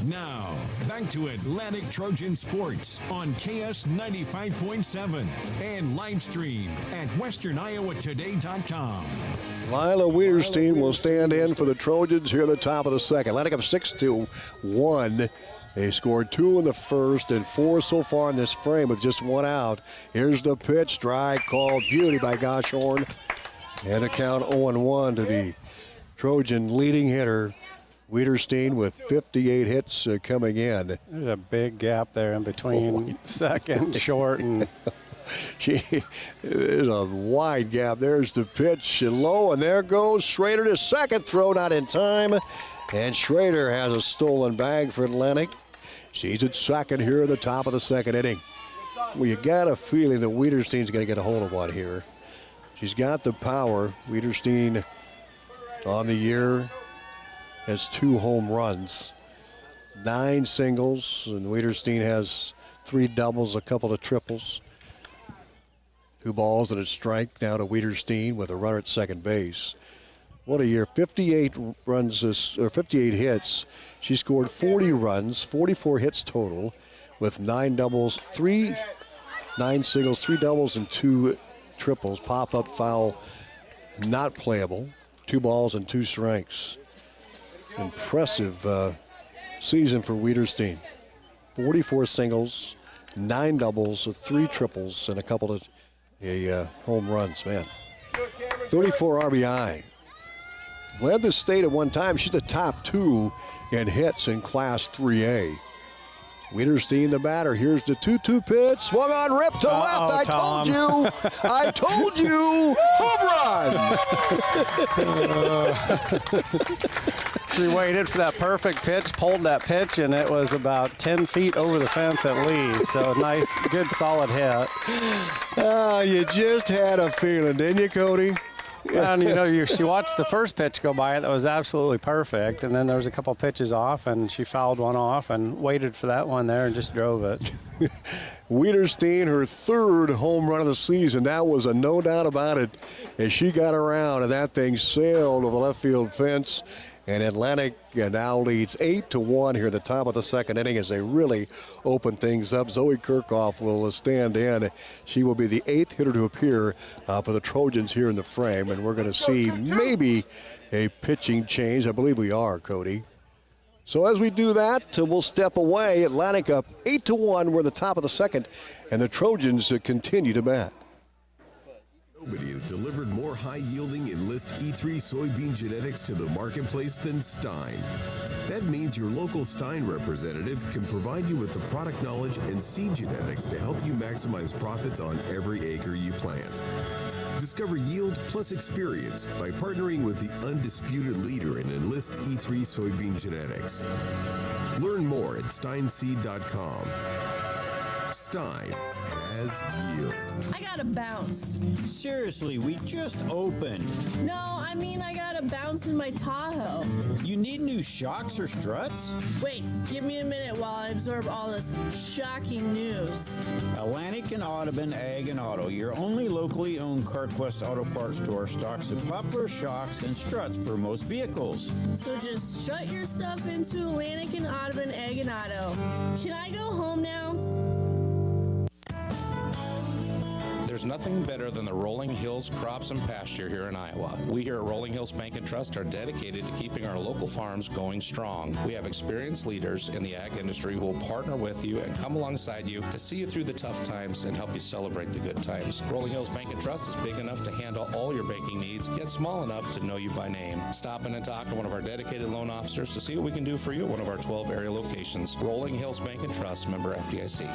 Now, back to Atlantic Trojan Sports on KS 95.7 and live stream at westerniowatoday.com. Lila Wienerstein will stand in for the Trojans here at the top of the second. Atlantic up 6-1. They scored 2 in the first and 4 so far in this frame with just 1 out. Here's the pitch. Strike called beauty by Goshorn. And a count 0-1 to the Trojan leading hitter, Wienerstein, with 58 hits coming in. There's a big gap there in between second, short, and there's a wide gap. There's the pitch low, and there goes Schrader to second. Throw not in time, and Schrader has a stolen bag for Atlantic. She's at second here at the top of the second inning. Well, you got a feeling that Wienerstein's going to get a hold of one here. She's got the power. Wienerstein on the year has 2 home runs, 9 singles, and Wienerstein has 3 doubles, a couple of triples. 2 balls and a strike now to Wienerstein with a runner at second base. What a year. 58 runs, or 58 hits. She scored 40 runs, 44 hits total, with 9 doubles, 9 singles, 3 doubles, and 2 triples. Pop-up foul, not playable. 2 balls and 2 strikes. Impressive season for Wienerstein. 44 singles, 9 doubles, 3 triples, and a couple of home runs, man. 34 RBI. Led the state at one time. She's the top 2 in hits in Class 3A. Wienerstein, the batter. Here's the 2-2 pitch. Swung on, ripped to left. I told you. I told you. Home run. She waited for that perfect pitch, pulled that pitch, and it was about 10 feet over the fence at least. So nice, good, solid hit. You just had a feeling, didn't you, Cody? And, she watched the first pitch go by. That was absolutely perfect. And then there was a couple pitches off, and she fouled one off and waited for that one there and just drove it. Wienerstein, her 3rd home run of the season. That was a no doubt about it as she got around, and that thing sailed over the left field fence. And Atlantic now leads 8-1 here at the top of the second inning as they really open things up. Zoe Kirchhoff will stand in. She will be the 8th hitter to appear for the Trojans here in the frame. And we're going to see maybe a pitching change. I believe we are, Cody. So as we do that, we'll step away. Atlantic up 8-1. We're at the top of the second. And the Trojans continue to bat. Nobody has delivered more high-yielding Enlist E3 soybean genetics to the marketplace than Stein. That means your local Stein representative can provide you with the product knowledge and seed genetics to help you maximize profits on every acre you plant. Discover yield plus experience by partnering with the undisputed leader in Enlist E3 soybean genetics. Learn more at steinseed.com. Stein has yield. I gotta bounce. Seriously, we just opened. No, I mean I gotta bounce in my Tahoe. You need new shocks or struts? Wait, give me a minute while I absorb all this shocking news. Atlantic and Audubon Ag and Auto, your only locally owned CarQuest Auto Parts store, stocks the popular shocks and struts for most vehicles. So just shut your stuff into Atlantic and Audubon Ag and Auto. Can I go home now? There's nothing better than the Rolling Hills crops and pasture here in Iowa. We here at Rolling Hills Bank and Trust are dedicated to keeping our local farms going strong. We have experienced leaders in the ag industry who will partner with you and come alongside you to see you through the tough times and help you celebrate the good times. Rolling Hills Bank and Trust is big enough to handle all your banking needs, yet small enough to know you by name. Stop in and talk to one of our dedicated loan officers to see what we can do for you at one of our 12 area locations. Rolling Hills Bank and Trust, member FDIC.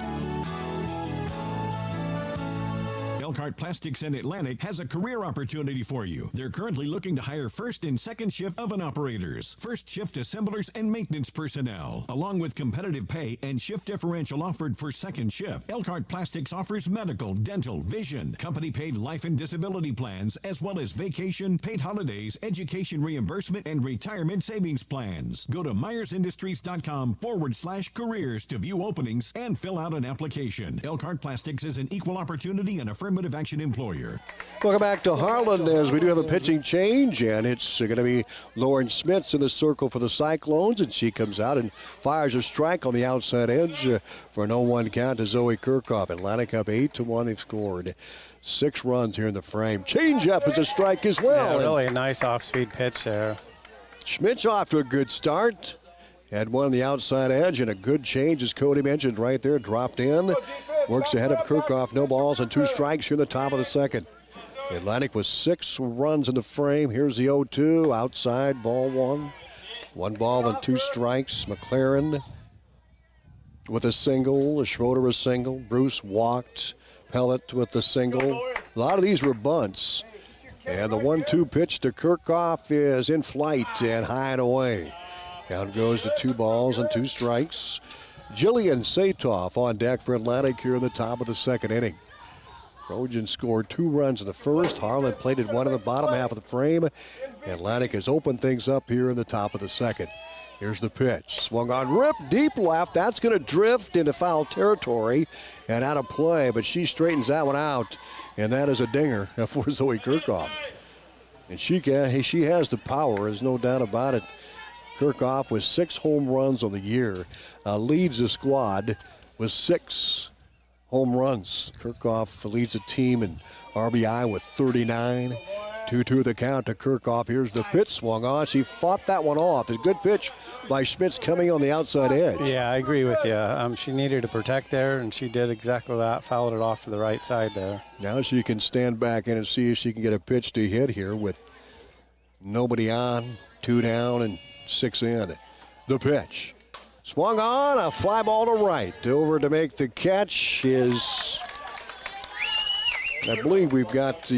Elkhart Plastics and Atlantic has a career opportunity for you. They're currently looking to hire first and second shift oven operators, first shift assemblers, and maintenance personnel, along with competitive pay and shift differential offered for second shift. Elkhart Plastics offers medical, dental, vision, company-paid life and disability plans, as well as vacation, paid holidays, education reimbursement, and retirement savings plans. Go to myersindustries.com/careers to view openings and fill out an application. Elkhart Plastics is an equal opportunity and affirmative action employer. Welcome back to Harlan as we do have a pitching change, and it's going to be Lauren Smits in the circle for the Cyclones, and she comes out and fires a strike on the outside edge for an 0-1 count to Zoe Kirchhoff. Atlantic up 8-1. They've scored 6 runs here in the frame. Change up is a strike as well. Yeah, really a nice off-speed pitch there. Schmidt's off to a good start. Had one on the outside edge and a good change, as Cody mentioned, right there. Dropped in. Works ahead of Kirchhoff. No balls and 2 strikes here in the top of the second. Atlantic with 6 runs in the frame. Here's the 0-2. Outside, ball 1. 1 ball and 2 strikes. McLaren with a single. Schroeder a single. Bruce walked. Pellet with the single. A lot of these were bunts. And the 1-2 pitch to Kirchhoff is in flight and high and away. Count goes to 2 balls and 2 strikes. Jillian Satoff on deck for Atlantic here in the top of the second inning. Trojans scored 2 runs in the first. Harlan plated 1 in the bottom half of the frame. Atlantic has opened things up here in the top of the second. Here's the pitch. Swung on, rip, deep left. That's going to drift into foul territory and out of play, but she straightens that one out, and that is a dinger for Zoe Kirchhoff. And she has the power, there's no doubt about it. Kirchhoff with 6 home runs on the year, leads the squad with 6 home runs. Kirchhoff leads the team in RBI with 39. 2-2 the count to Kirchhoff. Here's the pitch, swung on. She fought that one off. A good pitch by Schmitz coming on the outside edge. Yeah, I agree with you. She needed to protect there, and she did exactly that, fouled it off to the right side there. Now she can stand back in and see if she can get a pitch to hit here with nobody on, 2 down, and 6 in. The pitch. Swung on, a fly ball to right. Over to make the catch is, I believe we've got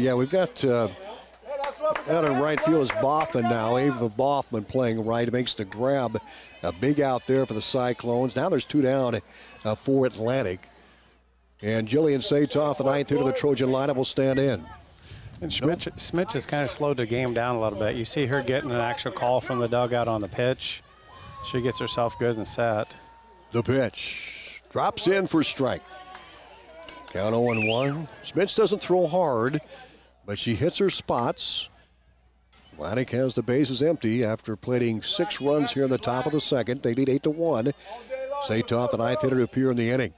out in right field is Boffman now. Ava Boffman playing right. Makes the grab. A big out there for the Cyclones. Now there's 2 down for Atlantic. And Jillian Satoff, the 9th hitter of the Trojan lineup, will stand in. And Schmidt has kind of slowed the game down a little bit. You see her getting an actual call from the dugout on the pitch. She gets herself good and set. The pitch. Drops in for strike. Count 0-1. Schmitz doesn't throw hard, but she hits her spots. Atlantic has the bases empty after plating 6 runs here in the top of the second. They lead 8-1. Satoff, the 9th hitter, to appear in the inning.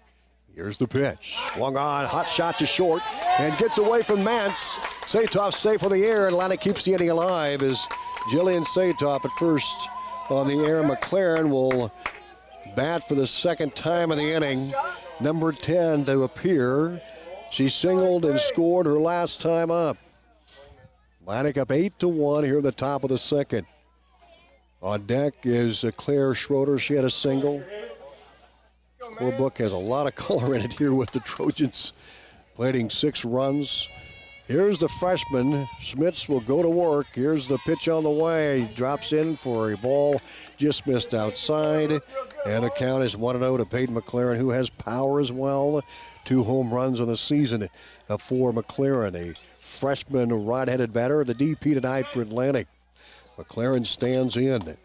Here's the pitch. Swung on, hot shot to short, and gets away from Mance. Satoff safe on the air. Atlantic keeps the inning alive as Jillian Satoff at first on the air. McLaren will bat for the second time in the inning. Number 10 to appear. She singled and scored her last time up. Atlantic up 8-1 here in the top of the second. On deck is Claire Schroeder. She had a single. Scorebook has a lot of color in it here with the Trojans leading 6 runs. Here's the freshman. Schmitz will go to work. Here's the pitch on the way. Drops in for a ball just missed outside. And the count is 1-0 to Peyton McLaren, who has power as well. 2 home runs on the season for McLaren. A freshman right-handed batter, the DP tonight for Atlantic. McLaren stands in.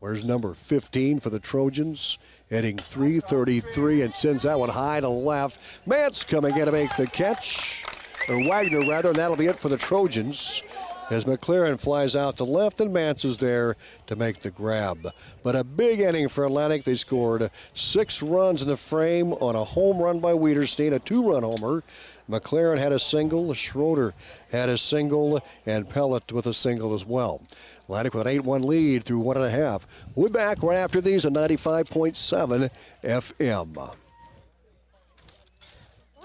Where's number 15 for the Trojans? Hitting .333 and sends that one high to left. Mance coming in to make the catch. Or Wagner, rather, and that'll be it for the Trojans as McLaren flies out to left and Mance is there to make the grab. But a big inning for Atlantic. They scored 6 runs in the frame on a home run by Wiederstein, a 2-run homer. McLaren had a single, Schroeder had a single, and Pellet with a single as well. Atlantic with an 8-1 lead through 1.5. We'll be back right after these at 95.7 FM.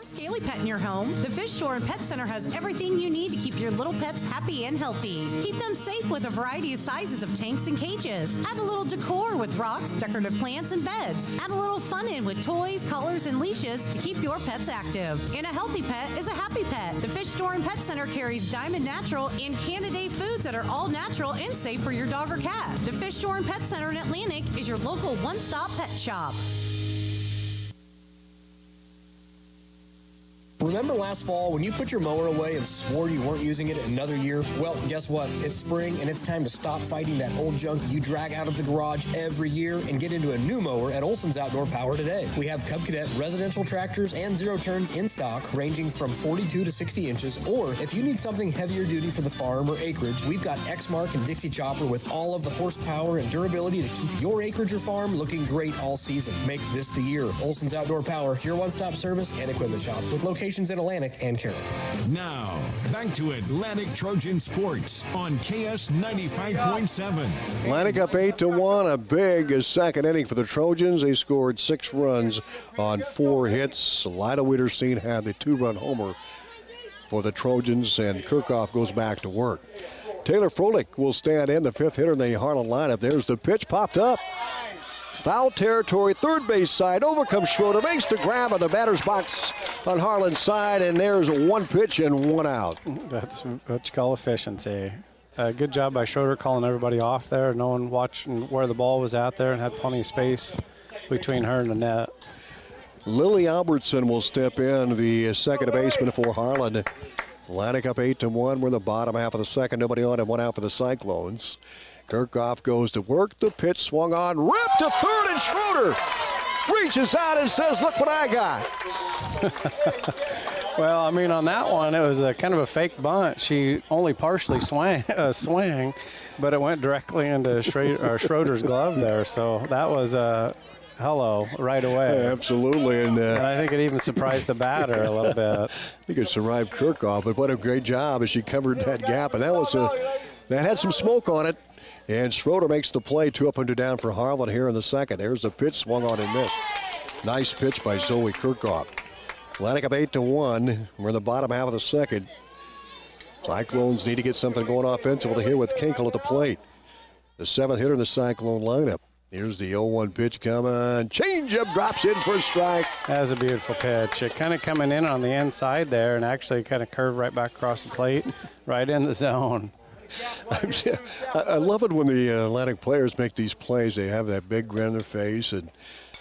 Scaly Pet in your home. The Fish Store and Pet Center has everything you need to keep your little pets happy and healthy. Keep them safe with a variety of sizes of tanks and cages. Add a little decor with rocks, decorative plants, and beds. Add a little fun in with toys, collars, and leashes to keep your pets active. And a healthy pet is a happy pet. The Fish Store and Pet Center carries Diamond Natural and Canada foods that are all natural and safe for your dog or cat. The Fish Store and Pet Center in Atlantic is your local one-stop pet shop. Remember last fall when you put your mower away and swore you weren't using it another year? Well, guess what? It's spring and it's time to stop fighting that old junk you drag out of the garage every year and get into a new mower at Olson's Outdoor Power today. We have Cub Cadet residential tractors and zero turns in stock ranging from 42 to 60 inches, or if you need something heavier duty for the farm or acreage, we've got Exmark and Dixie Chopper with all of the horsepower and durability to keep your acreage or farm looking great all season. Make this the year. Olson's Outdoor Power, your one-stop service and equipment shop with locations in Atlantic and Carroll. Now, back to Atlantic Trojan Sports on KS 95.7. Atlantic up 8-1, a big second inning for the Trojans. They scored 6 runs on 4 hits. Lida Wiederstein had the 2-run homer for the Trojans, and Kirchhoff goes back to work. Taylor Froelich will stand in, the 5th hitter in the Harlan lineup. There's the pitch, popped up. Foul territory, third base side. Over comes Schroeder, makes the grab on the batter's box on Harlan's side, and there's 1 pitch and 1 out. That's what you call efficiency. Good job by Schroeder calling everybody off there. No one watching where the ball was out there and had plenty of space between her and the net. Lily Albertson will step in, the second baseman for Harlan. Atlantic up 8-1. We're in the bottom half of the second. Nobody on and 1 out for the Cyclones. Kirchhoff goes to work. The pitch swung on, ripped to third, and Schroeder reaches out and says, "Look what I got." Well, I mean, on that one, it was a kind of a fake bunt. She only partially swung, but it went directly into Schroeder's glove there. So that was a hello right away. Absolutely. And I think it even surprised the batter a little bit. I think it survived Kirchhoff, but what a great job as she covered that gap. And that had some smoke on it. And Schroeder makes the play, 2 up and 2 down for Harlan here in the second. There's the pitch, swung on and missed. Nice pitch by Zoe Kirchhoff. Atlantic up 8-1. We're in the bottom half of the second. Cyclones need to get something going offensively here with Kinkle at the plate. The 7th hitter in the Cyclone lineup. Here's the 0-1 pitch coming. Changeup drops in for a strike. That was a beautiful pitch. It kind of coming in on the inside there and actually kind of curved right back across the plate, right in the zone. I love it when the Atlantic players make these plays. They have that big grin on their face, and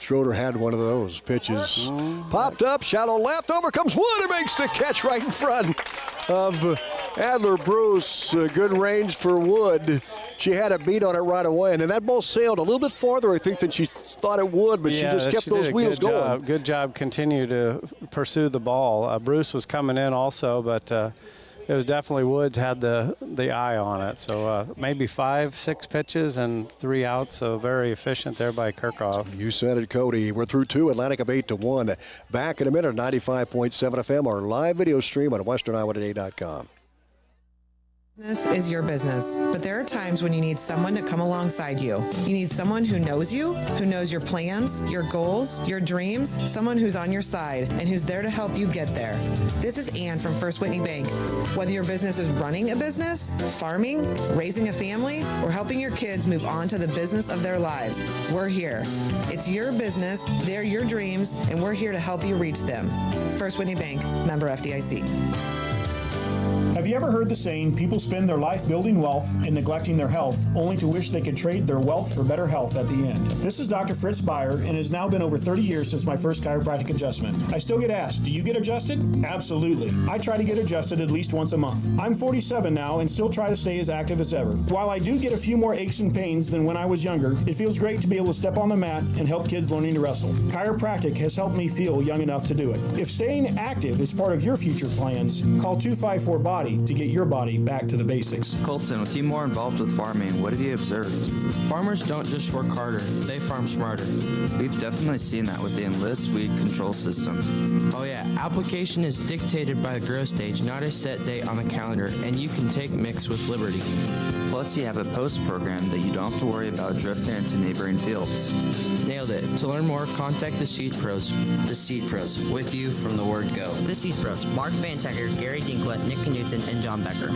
Schroeder had one of those pitches. Popped up, shallow left, over comes Wood and makes the catch right in front of Adler Bruce. Good range for Wood. She had a beat on it right away, and then that ball sailed a little bit farther, I think, than she thought it would, but she just kept those wheels going. Good job, continue to pursue the ball. Bruce was coming in also, but it was definitely Woods had the eye on it. So maybe 5-6 pitches and 3 outs. So very efficient there by Kirchhoff. You said it, Cody. We're through 2. Atlantic up 8-1. Back in a minute, 95.7 FM, our live video stream on westerniowatoday.com. Business is your business, but there are times when you need someone to come alongside you. You need someone who knows you, who knows your plans, your goals, your dreams, someone who's on your side and who's there to help you get there. This is Ann from First Whitney Bank. Whether your business is running a business, farming, raising a family, or helping your kids move on to the business of their lives, we're here. It's your business, they're your dreams, and we're here to help you reach them. First Whitney Bank, member FDIC. Have you ever heard the saying, people spend their life building wealth and neglecting their health, only to wish they could trade their wealth for better health at the end? This is Dr. Fritz Beyer, and it has now been over 30 years since my first chiropractic adjustment. I still get asked, do you get adjusted? Absolutely. I try to get adjusted at least once a month. I'm 47 now and still try to stay as active as ever. While I do get a few more aches and pains than when I was younger, it feels great to be able to step on the mat and help kids learning to wrestle. Chiropractic has helped me feel young enough to do it. If staying active is part of your future plans, call 254-BODY to get your body back to the basics. Colton, with you more involved with farming, what have you observed? Farmers don't just work harder, they farm smarter. We've definitely seen that with the Enlist weed control system. Oh yeah, application is dictated by the grow stage, not a set date on the calendar, and you can take mix with liberty. Plus you have a post program that you don't have to worry about drifting into neighboring fields. Nailed it. To learn more, contact the Seed Pros. The Seed Pros, with you from the word go. The Seed Pros, Mark Van Tucker, Gary Dinklet, Nick Knutson, and John Becker.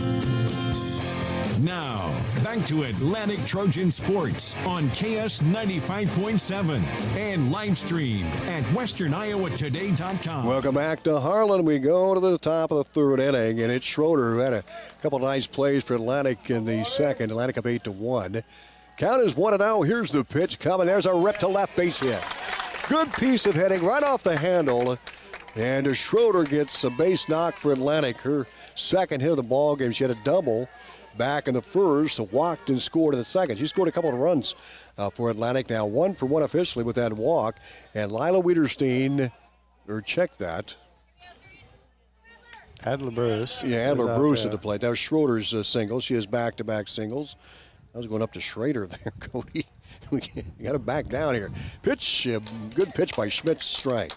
Now, back to Atlantic Trojan Sports on KS 95.7 and live stream at westerniowatoday.com. Welcome back to Harlan. We go to the top of the third inning, and it's Schroeder who had a couple of nice plays for Atlantic in the second. Atlantic up 8-1. Count is 1-0. Here's the pitch coming. There's a rip to left base hit. Good piece of hitting right off the handle. And Schroeder gets a base knock for Atlantic. Her second hit of the ball game. She had a double back in the first, walked and scored in the second. She scored a couple of runs for Atlantic. Now 1-for-1 officially with that walk. And Lila Wiederstein, or check that. Adler Bruce. Yeah, Adler Bruce at the plate. That was Schroeder's single. She has back-to-back singles. I was going up to Schrader there, Cody. We got to back down here. Pitch, good pitch by Schmidt, strike.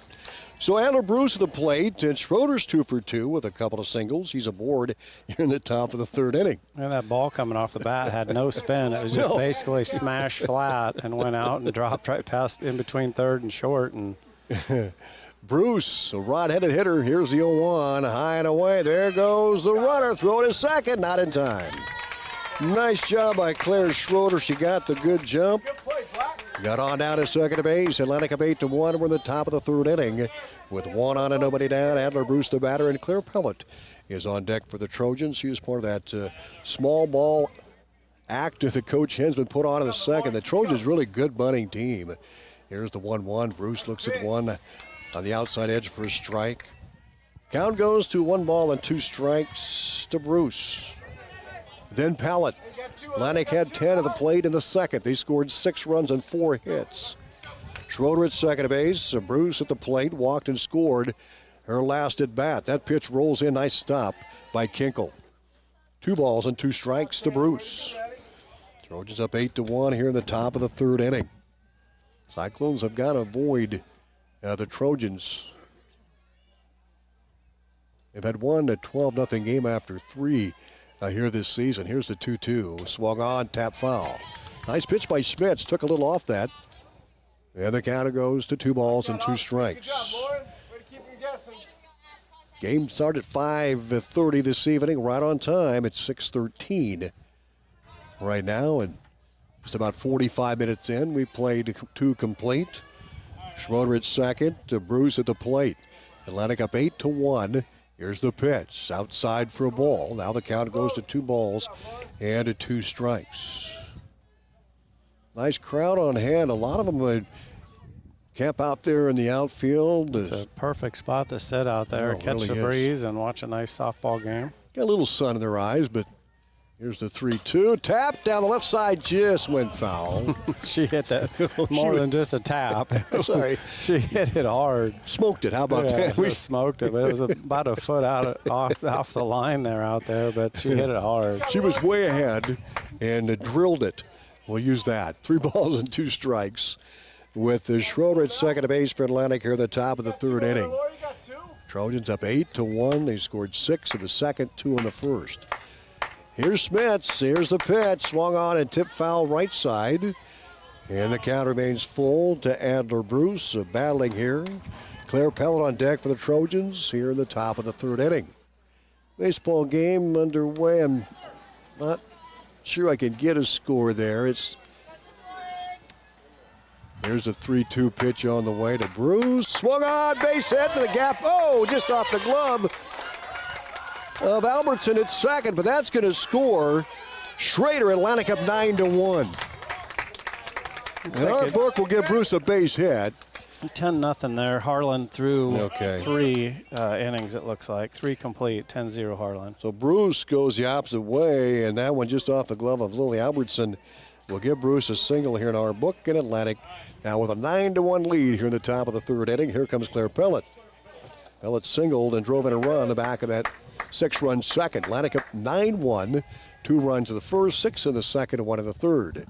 So Adler Bruce at the plate, and Schroeder's 2 for 2 with a couple of singles. He's aboard here in the top of the third inning. And that ball coming off the bat had no spin. It was just basically smashed flat and went out and dropped right past in between third and short. And Bruce, a rod-headed hitter. Here's the 0-1, high and away. There goes the runner. Throw to second, not in time. Nice job by Claire Schroeder. She got the good jump. Got on down to second base. Atlantic up 8-1. We're in the top of the third inning with 1 on and nobody down. Adler Bruce the batter, and Claire Pellet is on deck for the Trojans. She was part of that small ball act that Coach Hensman put on in the second. The Trojans really good bunting team. Here's the 1-1. Bruce looks at one on the outside edge for a strike. Count goes to 1 ball and 2 strikes to Bruce. Then Pellet. Atlantic had 10 at the plate in the second. They scored 6 runs and 4 hits. Schroeder at second base. Bruce at the plate walked and scored her last at bat. That pitch rolls in. Nice stop by Kinkle. 2 balls and 2 strikes to Bruce. Trojans up 8-1 here in the top of the third inning. Cyclones have got to avoid the Trojans. They've had won a 12-0 game after 3. Here this season. Here's the 2-2. Swung on, tap foul. Nice pitch by Schmitz. Took a little off that. And the counter goes to 2 balls and 2 strikes. Game started at 5:30 this evening, right on time. It's 6:13 right now, and just about 45 minutes in, we played 2 complete. Schroeder at second, Bruce at the plate. Atlantic up 8-1. Here's the pitch, outside for a ball. Now the count goes to 2 balls and 2 strikes. Nice crowd on hand. A lot of them would camp out there in the outfield. It's a perfect spot to sit out there, catch really the breeze, and watch a nice softball game. Got a little sun in their eyes, but here's the 3-2. Tap down the left side, just went foul. She hit that more than just a tap. Sorry. She hit it hard. Smoked it. How about that? We smoked it, but it was about a foot off the line there out there, but she hit it hard. She was way ahead and drilled it. We'll use that. 3 balls and 2 strikes with the Schroeder at second base for Atlantic here at the top of the third inning. Trojans up 8-1. They scored 6 in the second, 2 in the first. Here's Smits. Here's the pitch. Swung on and tip foul right side. And the count remains full to Adler Bruce. Battling here. Claire Pellet on deck for the Trojans here in the top of the third inning. Baseball game underway. I'm not sure I can get a score there. Here's a 3-2 pitch on the way to Bruce. Swung on, base hit to the gap. Oh, just off the glove of Albertson at second, but that's going to score. Schrader, Atlantic up 9-1. And our book will give Bruce a base hit. 10-0 there. Harlan threw 3 innings, it looks like. 3 complete, 10-0 Harlan. So Bruce goes the opposite way, and that one just off the glove of Lily Albertson will give Bruce a single here in our book in Atlantic. Now with a 9-1 lead here in the top of the third inning, here comes Claire Pellet. Pellet singled and drove in a run in the back of that 6-run second. Atlantic up 9-1, 2 runs in the first, 6 in the second, and 1 in the third.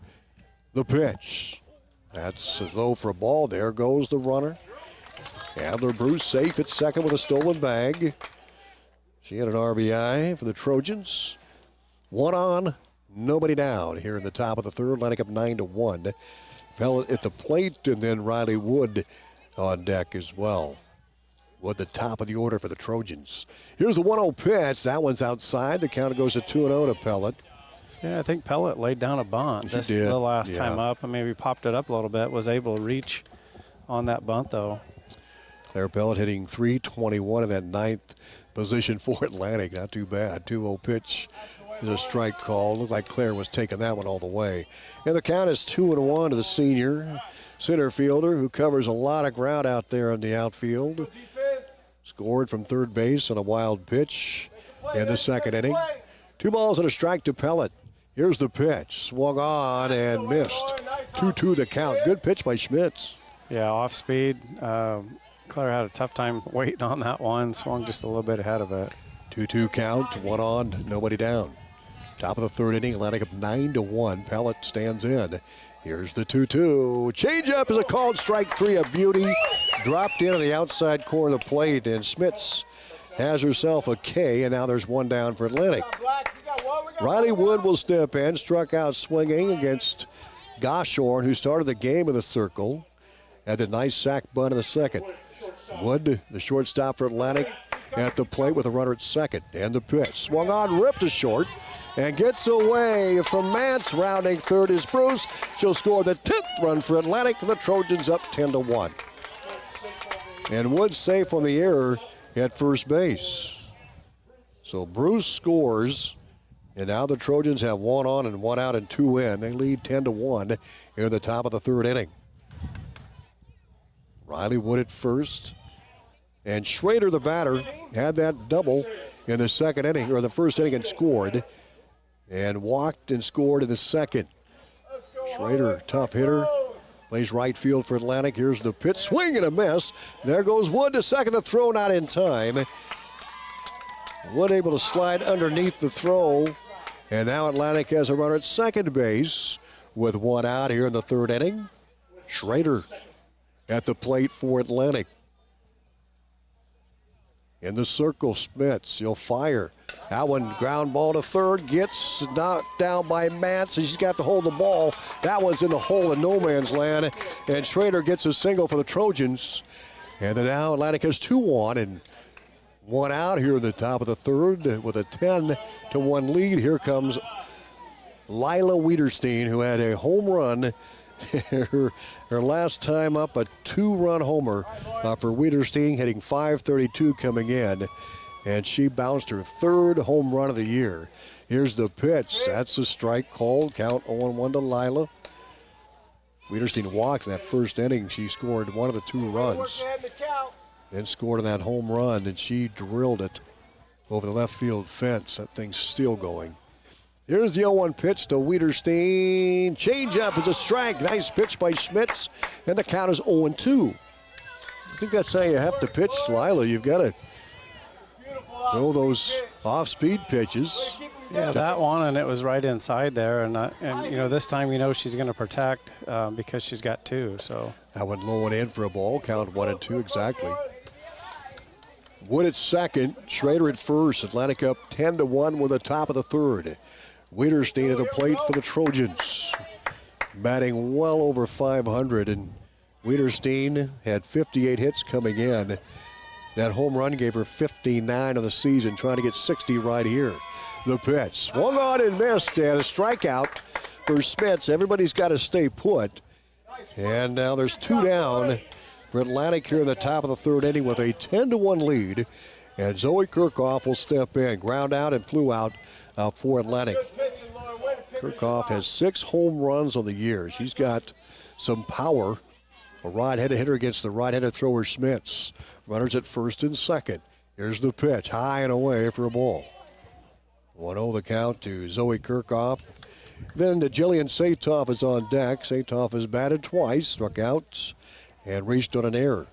The pitch. That's low for a ball. There goes the runner. Adler Bruce safe at second with a stolen bag. She had an RBI for the Trojans. 1 on, nobody down here in the top of the third. Atlantic up 9-1. Pellet at the plate, and then Riley Wood on deck as well. Wood the top of the order for the Trojans. Here's the 1-0 pitch. That one's outside. The count goes to 2-0 to Pellet. Yeah, I think Pellet laid down a bunt the last time up and maybe popped it up a little bit. Was able to reach on that bunt, though. Claire Pellet hitting .321 in that 9th position for Atlantic. Not too bad. 2-0 pitch is a strike call. Looked like Claire was taking that one all the way. And the count is 2-1 to the senior center fielder who covers a lot of ground out there in the outfield. Scored from third base on a wild pitch in the second inning. 2 balls and a strike to Pellet. Here's the pitch. Swung on and missed. 2-2 the count. Good pitch by Schmitz. Yeah, off speed. Claire had a tough time waiting on that one. Swung just a little bit ahead of it. 2-2 count. 1 on, nobody down. Top of the third inning. Atlantic up 9-1. Pellet stands in. Here's the 2-2. Changeup is a called strike 3. A beauty. Dropped into the outside corner of the plate, and Schmitz has herself a K, and now there's 1 down for Atlantic. Riley Wood will step in, struck out swinging against Goshorn, who started the game in the circle. Had a nice sac bunt in the second. Wood, the shortstop for Atlantic, at the plate with a runner at second. And the pitch. Swung on, ripped to short, and gets away from Mance. Rounding third is Bruce. She'll score the 10th run for Atlantic. The Trojans up 10-1. And Wood safe on the error at first base. So Bruce scores. And now the Trojans have 1 on and 1 out and 2 in. They lead 10-1 here in the top of the third inning. Riley Wood at first. And Schrader, the batter, had that double in the second inning, or the first inning, and scored. And walked and scored in the second. Schrader, tough hitter. Plays right field for Atlantic. Here's the pitch. Swing and a miss. There goes Wood to second. The throw not in time. Wood able to slide underneath the throw. And now Atlantic has a runner at second base with 1 out here in the third inning. Schrader at the plate for Atlantic. In the circle, Smits. He'll fire. That one ground ball to third. Gets knocked down by Mance. She's got to hold the ball. That one's in the hole in no man's land. And Schrader gets a single for the Trojans. And then now Atlantic has 2 on and 1 out here in the top of the third with a 10-1 lead. Here comes Lila Wiederstein, who had a home run her last time up, a 2-run homer for Wiederstein, hitting .532 coming in. And she bounced her 3rd home run of the year. Here's the pitch. That's a strike called. Count 0-1 to Lila. Wiederstein walked in that first inning. She scored 1 of the 2 runs. And scored on that home run, and she drilled it over the left field fence. That thing's still going. Here's the 0-1 pitch to Wiederstein. Changeup is a strike. Nice pitch by Schmitz, and the count is 0-2. I think that's how you have to pitch, Lila. You've got to throw those off-speed pitches. Yeah, that one, and it was right inside there. And you know, this time, you know, she's going to protect because she's got 2. So that one low and in for a ball. Count 1-2 exactly. Wood at second, Schrader at first. Atlantic up 10-1 with the top of the third. Wiederstein at the plate for the Trojans. Batting well over 500, and Wiederstein had 58 hits coming in. That home run gave her 59 of the season, trying to get 60 right here. The pitch, swung on and missed, and a strikeout for Smits. Everybody's got to stay put. And now there's 2 down for Atlantic here in the top of the third inning with a 10-1 lead. And Zoe Kirchhoff will step in. Ground out and flew out for Atlantic. Kirchhoff has 6 home runs on the year. She's got some power. A right-handed hitter against the right-handed thrower Smits. Runners at first and second. Here's the pitch, high and away for a ball. 1-0 the count to Zoe Kirchhoff. Then Jillian Satoff is on deck. Satoff has batted twice, struck out, and reached on an error.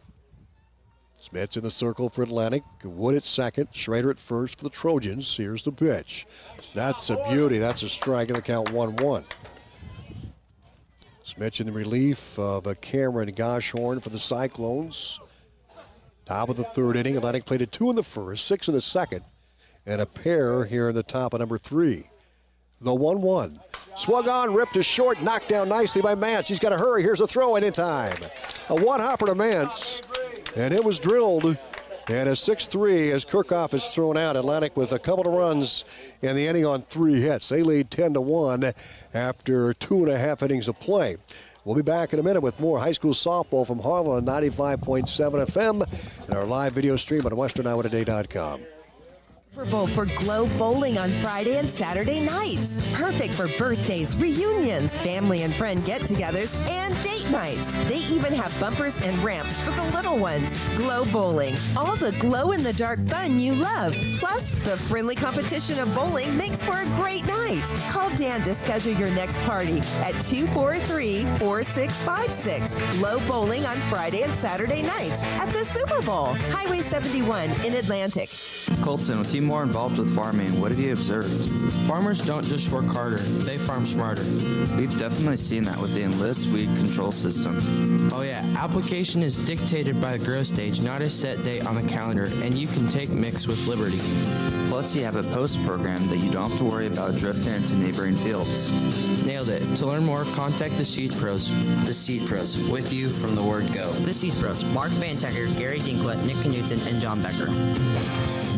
Smits in the circle for Atlantic. Wood at second. Schrader at first for the Trojans. Here's the pitch. That's a beauty. That's a strike in the count 1-1. Smits in the relief of Cameron Goshorn for the Cyclones. Top of the third inning. Atlantic played a 2 in the first, 6 in the second, and a pair here in the top of number 3. The 1-1. Swung on, ripped to short, knocked down nicely by Mance. He's got to hurry. Here's a throw in time. A one-hopper to Mance, and it was drilled. And a 6-3 as Kirchhoff is thrown out. Atlantic with a couple of runs in the inning on 3 hits. They lead 10-1 after 2.5 innings of play. We'll be back in a minute with more high school softball from Harlan on 95.7 FM and our live video stream on westerniowatoday.com. Super Bowl for Glow Bowling on Friday and Saturday nights. Perfect for birthdays, reunions, family and friend get-togethers, and date nights. They even have bumpers and ramps for the little ones. Glow Bowling. All the glow-in-the-dark fun you love. Plus, the friendly competition of bowling makes for a great night. Call Dan to schedule your next party at 243-4656. Glow Bowling on Friday and Saturday nights at the Super Bowl. Highway 71 in Atlantic. Colton, with you more involved with farming, what have you observed? Farmers don't just work harder, they farm smarter. We've definitely seen that with the Enlist weed control system. Oh yeah, application is dictated by the grow stage, not a set date on the calendar, and you can take mix with liberty. Plus, you have a post program that you don't have to worry about drifting into neighboring fields. Nailed it. To learn more, contact the Seed Pros. The Seed Pros, with you from the word go. The Seed Pros, Mark Van Tucker, Gary Dinklett, Nick Knutson, and John Becker.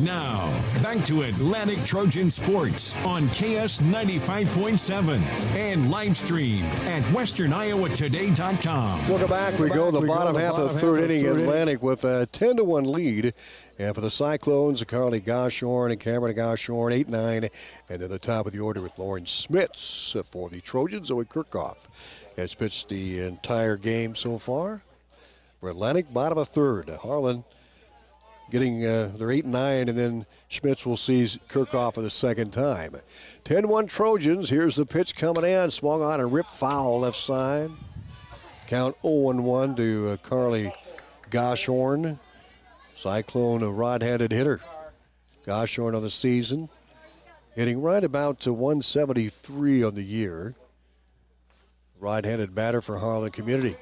Now, back to Atlantic Trojan Sports on KS 95.7 and live stream at westerniowatoday.com. Welcome back. We go the bottom half of the third inning. Atlantic with a 10-1 lead. And for the Cyclones, Carly Goshorn and Cameron Goshorn, 8-9. And then the top of the order with Lauren Smits. For the Trojans, Zoe Kirchhoff has pitched the entire game so far. For Atlantic, bottom of third. Harlan getting their 8-9, and then Schmitz will see Kirchhoff for the second time. 10-1 Trojans. Here's the pitch coming in. Swung on and ripped foul left side. Count 0-1 to Carly Goshorn. Cyclone, a rod-handed hitter. Goshorn on the season, hitting right about to 173 on the year. Right-handed batter for Harlan Community.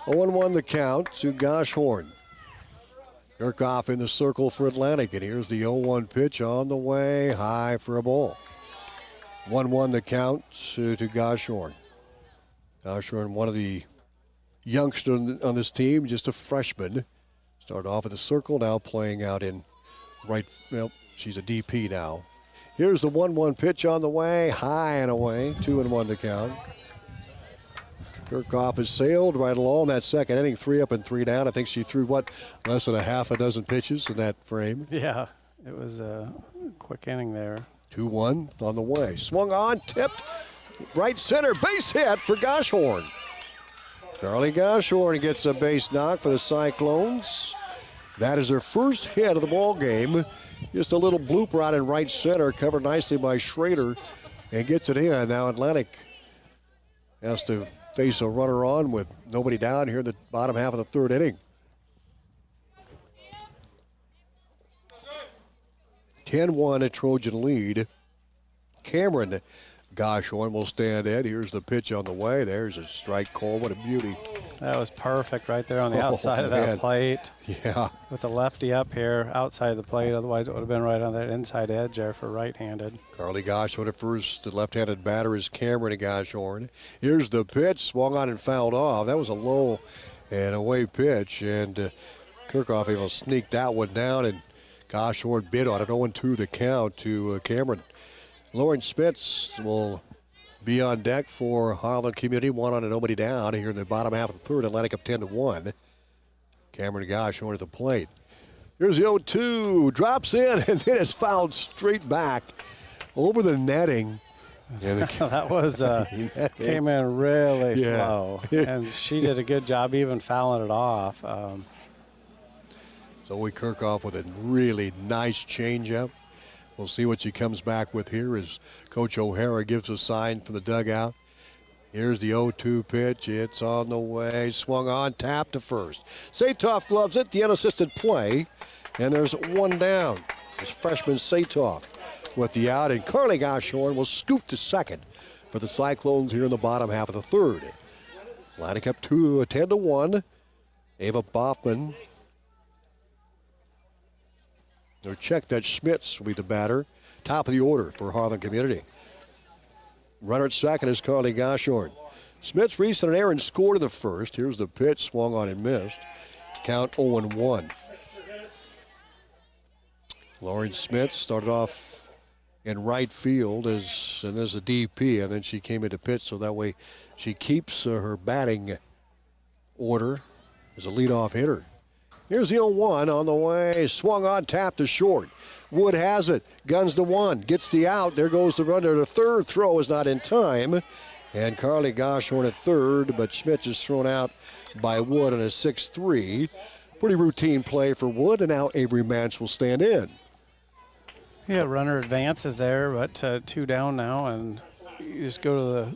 0-1 the count to Goshorn. Kirchhoff in the circle for Atlantic, and here's the 0-1 pitch on the way, high for a ball. 1-1 the count to Goshorn. Goshorn, one of the youngsters on this team, just a freshman. Started off in the circle, now playing out in right, well, she's a DP now. Here's the 1-1 pitch on the way, high and away, 2-1 the count. Kirchhoff has sailed right along that second inning, 3 up and 3 down. I think she threw, less than a half a dozen pitches in that frame. Yeah, it was a quick inning there. 2-1 on the way. Swung on, tipped, right center, base hit for Goshorn. Carly Goshorn gets a base knock for the Cyclones. That is her first hit of the ball game. Just a little blooper out in right center, covered nicely by Schrader, and gets it in. Now Atlantic has to face a runner on with nobody down here in the bottom half of the third inning. 10-1 a Trojan lead. Cameron Goshorn will stand in. Here's the pitch on the way. There's a strike call. What a beauty. That was perfect right there on the outside of that plate. Yeah. With the lefty up here outside of the plate. Otherwise, it would have been right on that inside edge there for right-handed. Carly Goshorn at first. The left-handed batter is Cameron Goshorn. Here's the pitch. Swung on and fouled off. That was a low and away pitch. And Kirchhoff able to sneak that one down. And Goshorn bid on it. 0-2 the count to Cameron. Lauren Spitz will be on deck for Harlan Community. 1 on and nobody down here in the bottom half of the third. Atlantic up 10-1. Cameron Goshorn at the plate. Here's the 0-2. Drops in and then is fouled straight back over the netting. And that was came in really slow. And she did a good job even fouling it off. Zoe Kirchhoff with a really nice changeup. We'll see what she comes back with here as Coach O'Hara gives a sign from the dugout. Here's the 0-2 pitch. It's on the way. Swung on, tap to first. Satoff gloves it, the unassisted play. And there's one down. It's freshman Satoff with the out. And Carly Goshorn will scoop to second for the Cyclones here in the bottom half of the third. Atlantic up 10-1. Ava Boffman. They'll check that Schmitz will be the batter. Top of the order for Harlan Community. Runner at second is Carly Goshorn. Schmitz reached an error and scored in the first. Here's the pitch, swung on and missed. Count 0-1. Lauren Schmitz started off in right field and there's a DP, and then she came into pitch, so that way she keeps her batting order as a leadoff hitter. Here's the 0-1 on the way. Swung on, tap to short. Wood has it. Guns to one. Gets the out. There goes the runner. The third throw is not in time. And Carly Goshorn at third, but Schmitz is thrown out by Wood on a 6-3. Pretty routine play for Wood, and now Avery Mance will stand in. Yeah, runner advances there, but 2 down now, and you just go to the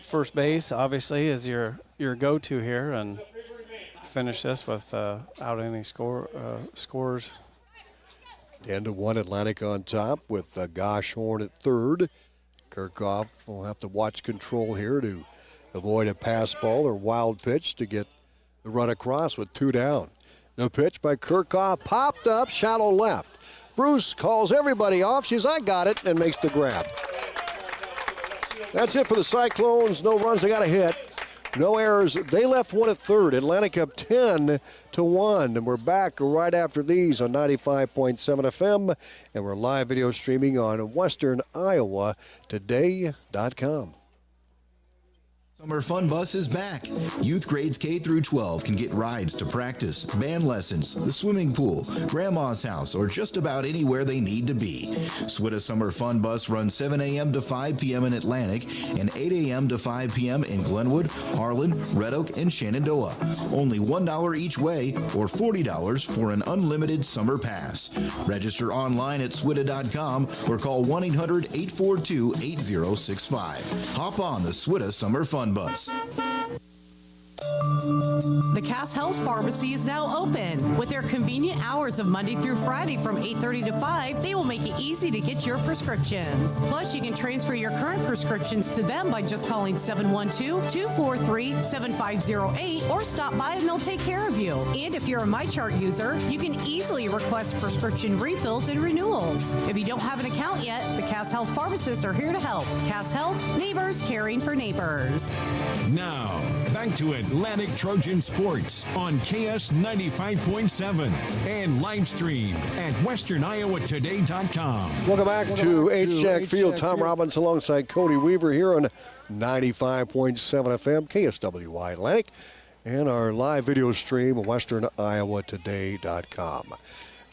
first base, obviously, is your go-to here, and finish this without any scores. 10-1 Atlantic on top with Goshorn at third. Kirchhoff will have to watch control here to avoid a pass ball or wild pitch to get the run across with 2 down. The pitch by Kirchhoff popped up, shallow left. Bruce calls everybody off. She's, I got it, and makes the grab. That's it for the Cyclones. No runs, they got a hit. No errors. They left one at third. Atlantic up 10-1. And we're back right after these on 95.7 FM. And we're live video streaming on WesternIowaToday.com. Summer Fun Bus is back. Youth grades K through 12 can get rides to practice, band lessons, the swimming pool, grandma's house, or just about anywhere they need to be. SWITA Summer Fun Bus runs 7 a.m. to 5 p.m. in Atlantic and 8 a.m. to 5 p.m. in Glenwood, Harlan, Red Oak, and Shenandoah. Only $1 each way or $40 for an unlimited summer pass. Register online at SWITA.com or call 1-800-842-8065. Hop on the SWITA Summer Fun Bus. The Cass Health Pharmacy is now open. With their convenient hours of Monday through Friday from 8:30 to 5, they will make it easy to get your prescriptions. Plus, you can transfer your current prescriptions to them by just calling 712-243-7508 or stop by and they'll take care of you. And if you're a MyChart user, you can easily request prescription refills and renewals. If you don't have an account yet, the Cass Health pharmacists are here to help. Cass Health, neighbors caring for neighbors. Now, back to Atlantic Trojan Sports on KS 95.7 and live stream at WesternIowaToday.com. Welcome back to H-Jack Field. Tom Robinson alongside Cody Weaver here on 95.7 FM, KSWY Atlantic, and our live video stream at WesternIowaToday.com.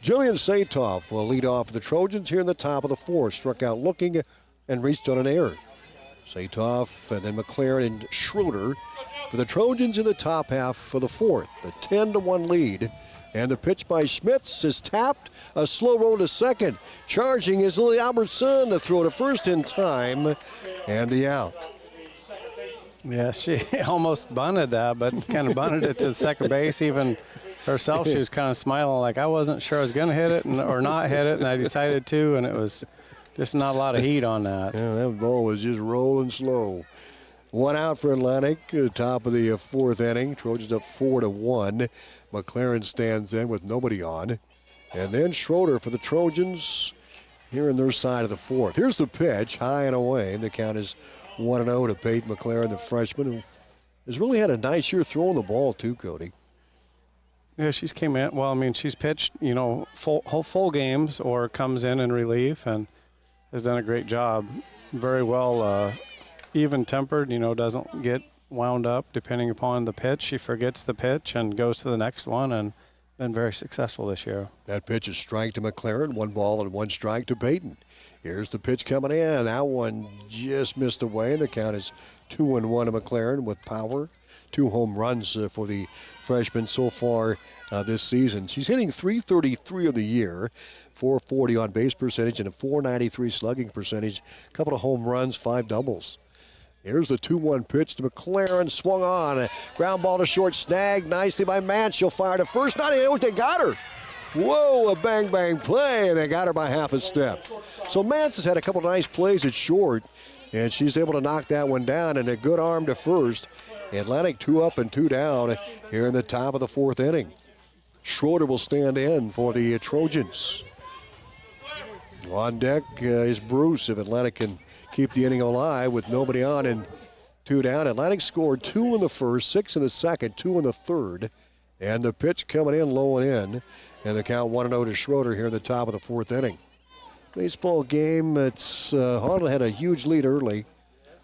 Jillian Satoff will lead off the Trojans here in the top of the fourth. Struck out looking and reached on an error. Satoff and then McLaren and Schroeder for the Trojans in the top half for the fourth. The 10-1 lead. And the pitch by Schmitz is tapped. A slow roll to second. Charging is Lily Albertson to throw to first in time. And the out. Yeah, she almost bunted that, but kind of bunted it to second base. Even herself, she was kind of smiling like I wasn't sure I was going to hit it or not hit it, and I decided to, and it was just not a lot of heat on that. Yeah, that ball was just rolling slow. One out for Atlantic, top of the fourth inning. Trojans up 4-1. McLaren stands in with nobody on. And then Schroeder for the Trojans here in their side of the fourth. Here's the pitch, high and away. And the count is 1-0 to Peyton McLaren, the freshman, who has really had a nice year throwing the ball too, Cody. Yeah, she's came in. Well, I mean, she's pitched, full games or comes in relief and has done a great job. Very well even-tempered, doesn't get wound up depending upon the pitch. She forgets the pitch and goes to the next one, and been very successful this year. That pitch is strike to McLaren, 1 ball and 1 strike to Peyton. Here's the pitch coming in. That one just missed away. The count is 2-1 to McLaren with power. 2 home runs for the freshman so far this season. She's hitting .333 of the year, .440 on base percentage, and a .493 slugging percentage. A couple of home runs, 5 doubles. Here's the 2-1 pitch to McLaren. Swung on. Ground ball to short. Snagged nicely by Mance. She'll fire to first. Not out. They got her. Whoa, a bang play, and they got her by half a step. So Mance has had a couple of nice plays at short, and she's able to knock that one down, and a good arm to first. Atlantic 2 up and 2 down here in the top of the fourth inning. Schroeder will stand in for the Trojans. On deck is Bruce if Atlantic can keep the inning alive with nobody on and 2 down. Atlantic scored 2 in the first, 6 in the second, 2 in the third. And the pitch coming in low and in. And the count 1-0 to Schroeder here in the top of the fourth inning. Baseball game, it's Harlan had a huge lead early.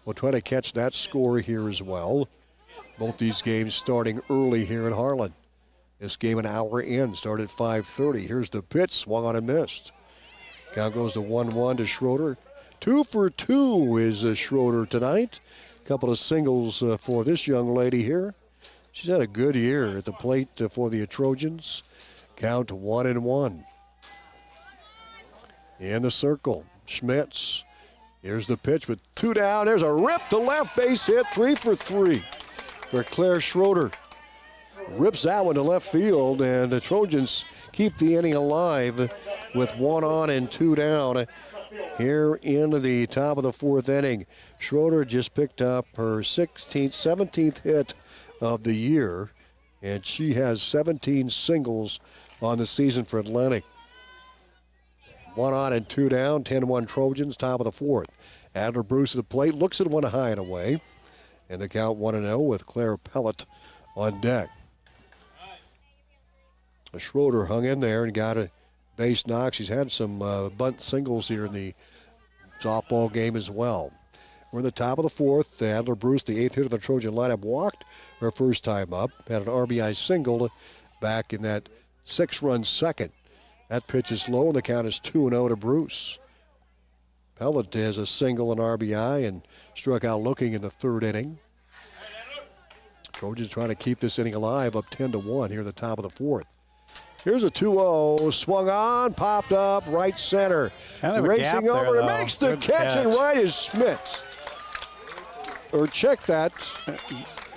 We'll try to catch that score here as well. Both these games starting early here in Harlan. This game an hour in, started at 5:30. Here's the pitch, swung on and missed. Count goes to 1-1 to Schroeder. 2 for 2 is Schroeder tonight. A couple of singles for this young lady here. She's had a good year at the plate for the Trojans. Count 1-1. In the circle, Schmitz. Here's the pitch with 2 down. There's a rip to left, base hit, 3 for 3 for Claire Schroeder. Rips that one to left field, and the Trojans keep the inning alive with 1 on and 2 down here in the top of the fourth inning. Schroeder just picked up her 17th hit of the year, and she has 17 singles on the season for Atlantic. 1 on and 2 down, 10-1 Trojans, top of the fourth. Adler Bruce at the plate, looks at one high and away, and the count 1-0 with Claire Pellet on deck. Schroeder hung in there and got a base knock. She's had some bunt singles here in the softball game as well. We're in the top of the fourth. Adler Bruce, the 8th hit of the Trojan lineup, walked her first time up. Had an RBI single back in that 6-run second. That pitch is low, and the count is 2-0 to Bruce. Pellet has a single and RBI and struck out looking in the third inning. Trojans trying to keep this inning alive, up 10-1 here at the top of the fourth. Here's a 2-0, swung on, popped up, right center. Kind of racing over, there, and makes the catch, and right is Schmitz. Or check that.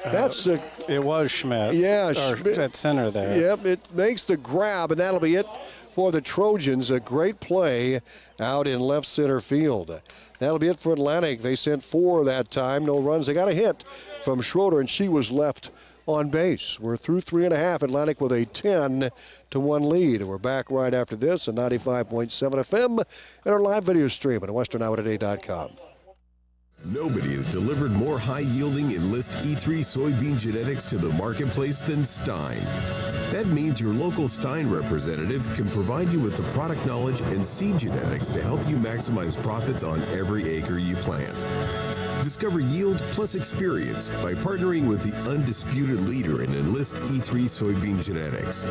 That's it was Schmitz. Yeah, Schmitz at center there. Yep, it makes the grab, and that'll be it for the Trojans. A great play out in left center field. That'll be it for Atlantic. They sent 4 that time, no runs. They got a hit from Schroeder, and she was left on base. We're through 3.5. Atlantic with a 10-1 lead. We're back right after this at 95.7 FM and our live video stream at westernourtoday.com. Nobody has delivered more high-yielding Enlist E3 soybean genetics to the marketplace than Stein. That means your local Stein representative can provide you with the product knowledge and seed genetics to help you maximize profits on every acre you plant. Discover yield plus experience by partnering with the undisputed leader in Enlist E3 soybean genetics.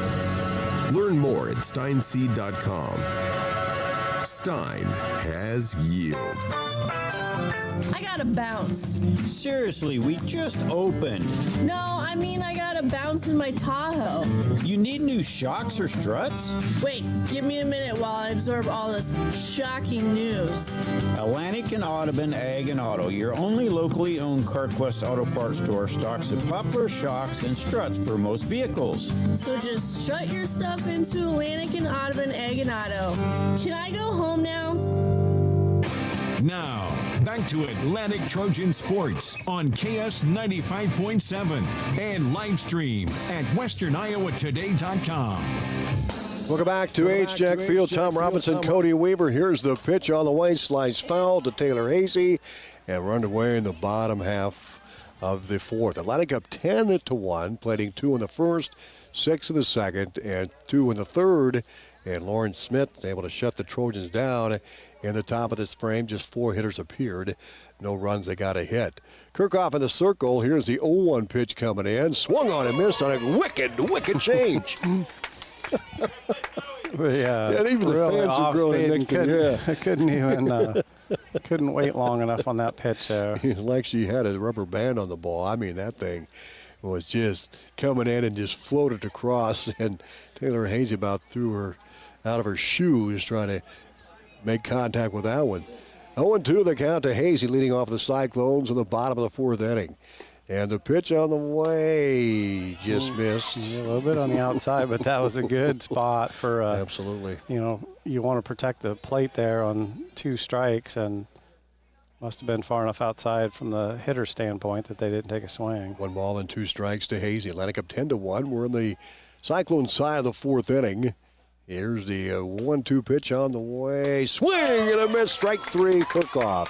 Learn more at steinseed.com. Stein has yield. I gotta bounce. Seriously, we just opened. No, I mean I gotta bounce in my Tahoe. You need new shocks or struts? Wait, give me a minute while I absorb all this shocking news. Atlantic and Audubon Ag and Auto, your only locally owned CarQuest Auto Parts store, stocks the popular shocks and struts for most vehicles. So just shut your stuff into Atlantic and Audubon Ag and Auto. Can I go home now? Now, back to Atlantic Trojan Sports on KS 95.7 and live stream at westerniowatoday.com. Welcome back to H-Jack Field. Tom Robinson, Cody Weaver. Here's the pitch on the way. Slice foul to Taylor Hazy. And we're underway in the bottom half of the fourth. Atlantic up 10-1, playing 2 in the first, 6 in the second, and 2 in the third. And Lauren Smith is able to shut the Trojans down in the top of this frame. Just 4 hitters appeared. No runs they got a hit. Kirchhoff in the circle. Here's the 0-1 pitch coming in. Swung on and missed on a wicked change. And even the fans are growing next to him. Couldn't wait long enough on that pitch. Like she had a rubber band on the ball. I mean, that thing was just coming in and just floated across. And Taylor Hazy about threw her out of her shoes trying to make contact with that one. 0-2 the count to Hazy, leading off the Cyclones in the bottom of the fourth inning. And the pitch on the way just missed. A little bit on the outside, but that was a good spot for. Absolutely. You want to protect the plate there on 2 strikes, and must have been far enough outside from the hitter standpoint that they didn't take a swing. 1 ball and 2 strikes to Hazy. Atlantic up 10-1. We're in the Cyclone side of the fourth inning. Here's the 1-2 pitch on the way. Swing and a miss. Strike 3, Kirchhoff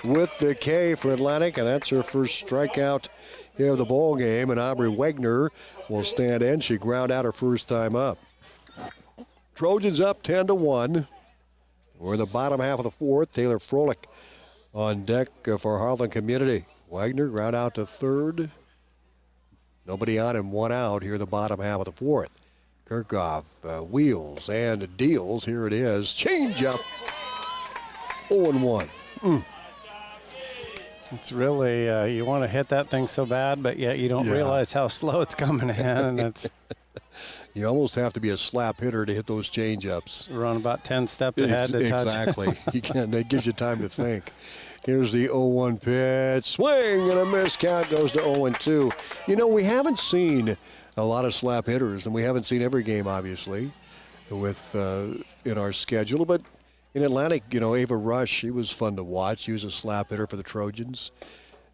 with the K for Atlantic, and that's her first strikeout here of the ball game. And Aubrey Wagner will stand in. She ground out her first time up. Trojans up 10-1. We're in the bottom half of the fourth. Taylor Froelich on deck for Harlan Community. Wagner ground out to third. Nobody on and 1 out here in the bottom half of the fourth. Kirchhoff wheels and deals. Here it is. Change up. 0-1. It's really, you want to hit that thing so bad, but yet you don't realize how slow it's coming in. And it's you almost have to be a slap hitter to hit those change-ups. Run about 10 steps ahead to touch. Exactly. You can't. That gives you time to think. Here's the 0-1 pitch. Swing and a miss. Count goes to 0-2. We haven't seen a lot of slap hitters, and we haven't seen every game, obviously, with in our schedule. But in Atlantic, Ava Rush, she was fun to watch. She was a slap hitter for the Trojans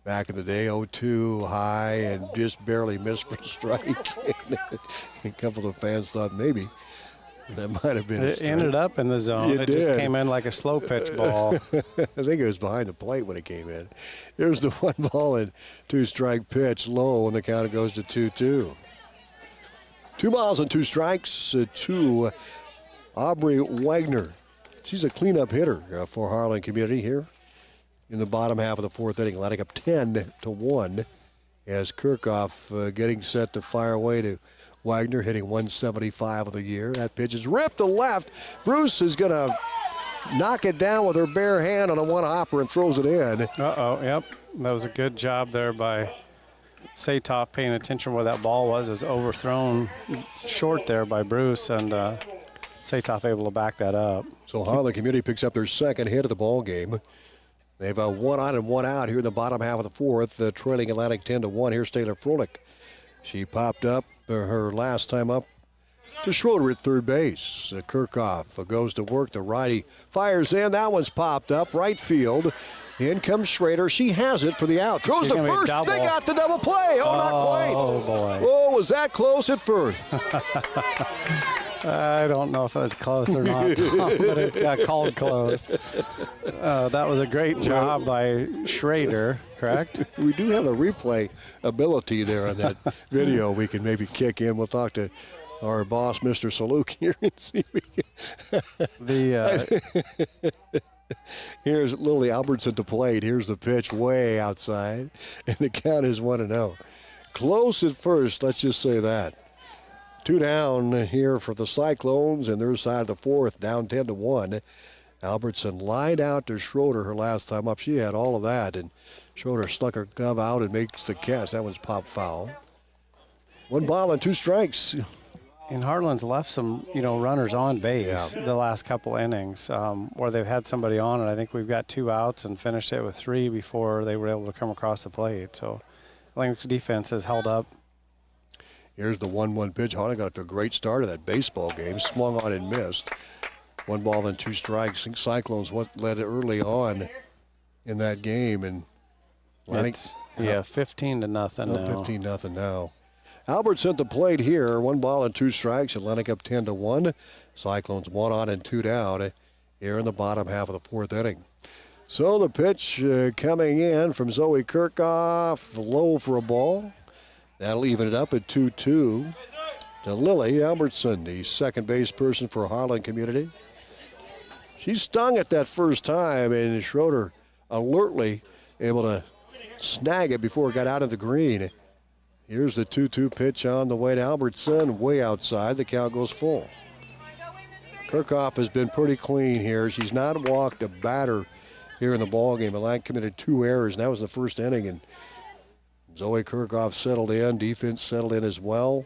back in the day. 0-2 high and just barely missed for a strike. A couple of fans thought maybe that might have been a strike. It ended up in the zone. It just came in like a slow pitch ball. I think it was behind the plate when it came in. Here's the 1 ball and 2 strike pitch low, and the count goes to 2-2. 2 balls and 2 strikes to Aubrey Wagner. She's a cleanup hitter for Harlan Community here in the bottom half of the fourth inning. Atlantic up 10-1 as Kirchhoff getting set to fire away to Wagner, hitting 175 of the year. That pitch is ripped to left. Bruce is going to knock it down with her bare hand on a one-hopper and throws it in. Yep. That was a good job there by Satoff, paying attention where that ball was. It was overthrown short there by Bruce, and Satoff able to back that up. So Harlan Community picks up their second hit of the ball game. They've 1 on and 1 out here in the bottom half of the fourth, trailing Atlantic 10-1. Here's Taylor Froelich. She popped up her last time up to Schroeder at third base. Kirchhoff goes to work. The righty fires in. That one's popped up right field. In comes Schrader. She has it for the out. Throws to first. They got the double play. Not quite. Oh, boy. Oh, was that close at first? I don't know if it was close or not, Tom, but it got called close. That was a great job by Schrader, correct? We do have a replay ability there on that video we can maybe kick in. We'll talk to our boss, Mr. Saluk, here and see if we can. Here's Lily Albertson to plate. Here's the pitch way outside, and the count is 1-0. Close at first, let's just say that. 2 down here for the Cyclones, and their side of the fourth, down 10-1. Albertson lined out to Schroeder her last time up. She had all of that, and Schroeder stuck her glove out and makes the catch. That one's popped foul. 1 ball and 2 strikes. And Harlan's left some, runners on base the last couple innings where they've had somebody on, and I think we've got 2 outs and finished it with 3 before they were able to come across the plate. So Atlantic's defense has held up. Here's the 1-1 pitch. Harlan got off to a great start of that baseball game. Swung on and missed. 1 ball and 2 strikes. I think Cyclones led it early on in that game, and It's 15-0 now. 15-0 now. Albert's at the plate here. 1 ball and 2 strikes. Atlantic up 10-1. Cyclones 1 on and 2 down here in the bottom half of the 4th inning. So the pitch coming in from Zoe Kirchhoff, low for a ball. That'll even it up at 2-2 to Lily Albertson, the second base person for Harlan Community. She stung it that first time, and Schroeder alertly able to snag it before it got out of the green. Here's the 2-2 pitch on the way to Albertson, way outside. The count goes full. Kirchhoff has been pretty clean here. She's not walked a batter here in the ballgame. Atlantic committed 2 errors, and that was the first inning. And Zoe Kirchhoff settled in. Defense settled in as well,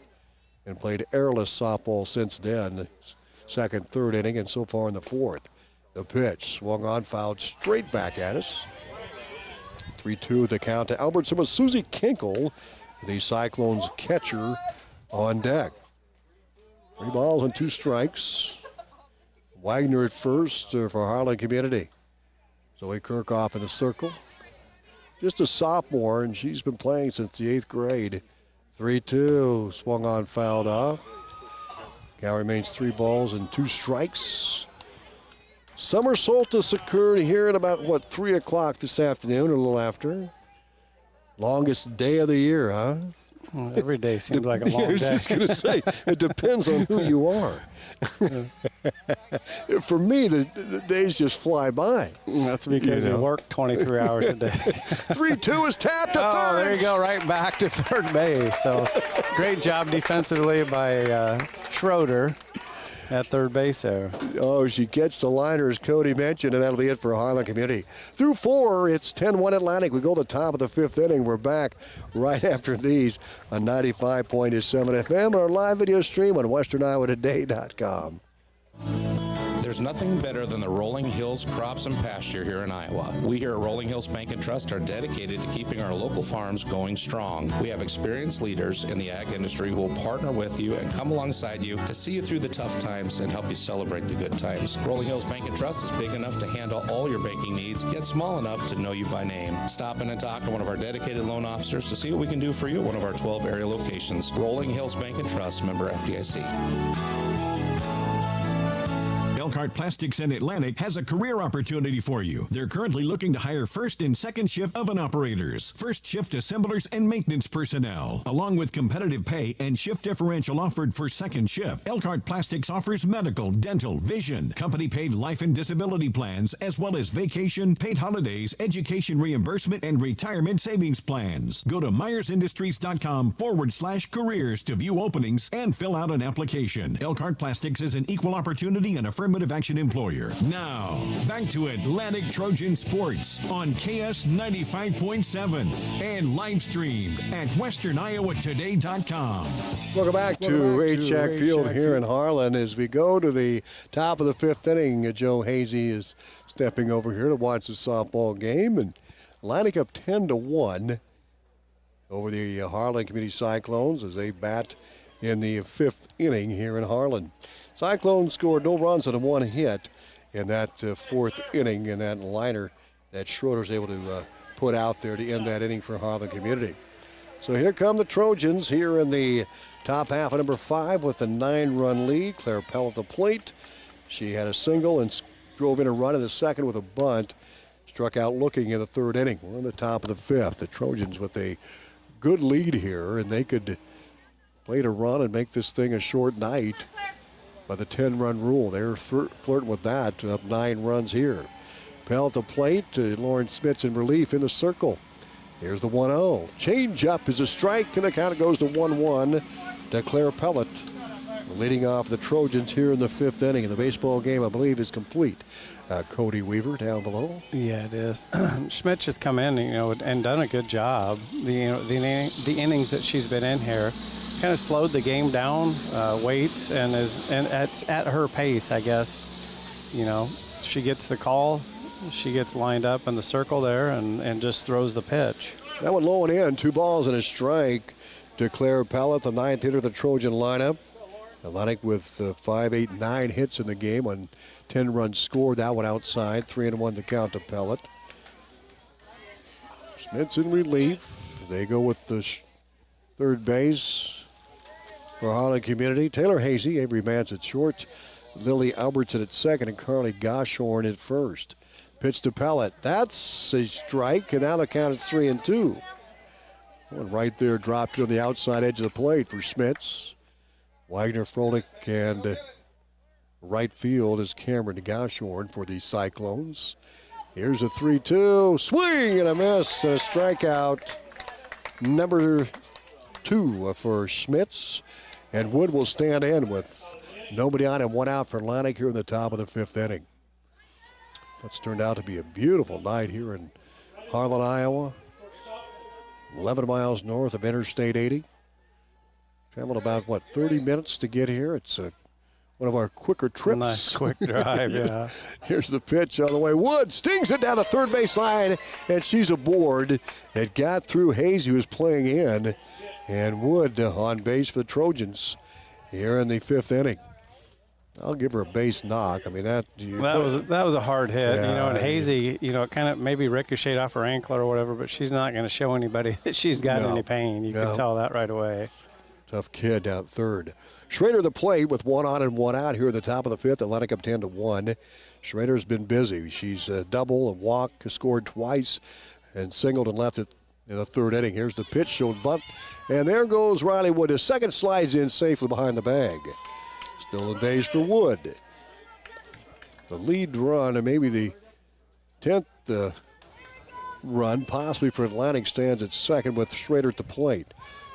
and played errorless softball since then. The second, third inning, and so far in the 4th. The pitch swung on, fouled straight back at us. 3-2 the count to Albertson with Susie Kinkle, the Cyclones catcher, on deck. 3 balls and 2 strikes. Wagner at first for Harlan Community. Zoe Kirchhoff in the circle. Just a sophomore, and she's been playing since the 8th grade. 3-2, swung on, fouled off. Count remains 3 balls and 2 strikes. Summer solstice occurred here at about, 3 o'clock this afternoon, or a little after. Longest day of the year, huh? Well, every day seems like a long day. I was just going to say, it depends on who you are. For me, the days just fly by. That's because you work 23 hours a day. 3-2 is tapped to third. Oh, there you go, right back to third base. So great job defensively by Schroeder at third base there. Oh, she gets the liner, as Cody mentioned, and that'll be it for Harlan Community. Through 4, it's 10-1 Atlantic. We go to the top of the 5th inning. We're back right after these on 95.7 FM, our live video stream on westerniowatoday.com. There's nothing better than the Rolling Hills crops and pasture here in Iowa. We here at Rolling Hills Bank and Trust are dedicated to keeping our local farms going strong. We have experienced leaders in the ag industry who will partner with you and come alongside you to see you through the tough times and help you celebrate the good times. Rolling Hills Bank and Trust is big enough to handle all your banking needs, yet small enough to know you by name. Stop in and talk to one of our dedicated loan officers to see what we can do for you at one of our 12 area locations. Rolling Hills Bank and Trust, member FDIC. Elkhart Plastics and Atlantic has a career opportunity for you. They're currently looking to hire first and second shift oven operators, first shift assemblers, and maintenance personnel, along with competitive pay and shift differential offered for second shift. Elkhart Plastics offers medical, dental, vision, company-paid life and disability plans, as well as vacation, paid holidays, education reimbursement, and retirement savings plans. Go to myersindustries.com/careers to view openings and fill out an application. Elkhart Plastics is an equal opportunity and affirmative action employer. Now, back to Atlantic Trojan Sports on KS 95.7 and live streamed at westerniowatoday.com. Welcome back to H-Jack Field here in Harlan as we go to the top of the 5th inning. Joe Hazy is stepping over here to watch the softball game, and Atlantic up 10-1 over the Harlan Community Cyclones as they bat in the 5th inning here in Harlan. Cyclones scored no runs and 1 hit in that 4th inning, in that liner that Schroeder's able to put out there to end that inning for Harlan Community. So here come the Trojans here in the top half of number 5 with a 9-run lead. Claire Pell at the plate. She had a single and drove in a run in the 2nd with a bunt. Struck out looking in the 3rd inning. We're in the top of the 5th. The Trojans with a good lead here, and they could play to run and make this thing a short night by the 10-run rule. They're flirting with that, up 9 runs here. Pell at the plate, Lauren Smith's in relief in the circle. Here's the 1-0. Change up is a strike, and the count goes to 1-1 to Claire Pellet, leading off the Trojans here in the 5th inning. And the baseball game, I believe, is complete. Cody Weaver down below. Yeah, it is. Schmidt has come in, and done a good job. The innings that she's been in here kind of slowed the game down, waits, and at her pace, I guess. She gets the call, she gets lined up in the circle there, and just throws the pitch. That one low and in, 2 balls and a strike to Claire Pellet, the 9th hitter of the Trojan lineup. Atlantic with 5, 8, 9 hits in the game on 10 runs scored. That one outside. 3-1 the count to Pellet. Smith's in relief. They go with the third base for Harlan Community. Taylor Hazy, Avery Mance at short, Lily Albertson at second, and Carly Goshorn at first. Pitch to Pellet. That's a strike, and now the count is 3-2. One right there dropped on the outside edge of the plate for Smits. Wagner, Frolic, and right field is Cameron Goshorn for the Cyclones. Here's a 3-2. Swing and a miss, and a strikeout. Number 2 for Smits. And Wood will stand in with nobody on and 1 out for Atlantic here in the top of the 5th inning. What's turned out to be a beautiful night here in Harlan, Iowa. 11 miles north of Interstate 80. Traveled about, 30 minutes to get here. It's one of our quicker trips. Nice quick drive, yeah. Here's the pitch on the way. Wood stings it down the third base line, and she's aboard. It got through Hayes, who was playing in, and Wood on base for the Trojans here in the 5th inning. I'll give her a base knock. I mean, that was a hard hit, Yeah, and Hazy, it kind of maybe ricocheted off her ankle or whatever, but she's not going to show anybody that she's got any pain. You can tell that right away. Tough kid down third. Schrader the plate with 1 on and 1 out here at the top of the 5th. Atlantic up 10-1. Schrader's been busy. She's a double, a walk, scored twice, and singled and left it in the 3rd inning. Here's the pitch, showed bunt, and there goes Riley Wood. His second slides in safely behind the bag. Still in base for Wood. The lead run, and maybe the 10th run, possibly for Atlantic, stands at second with Schrader at the plate.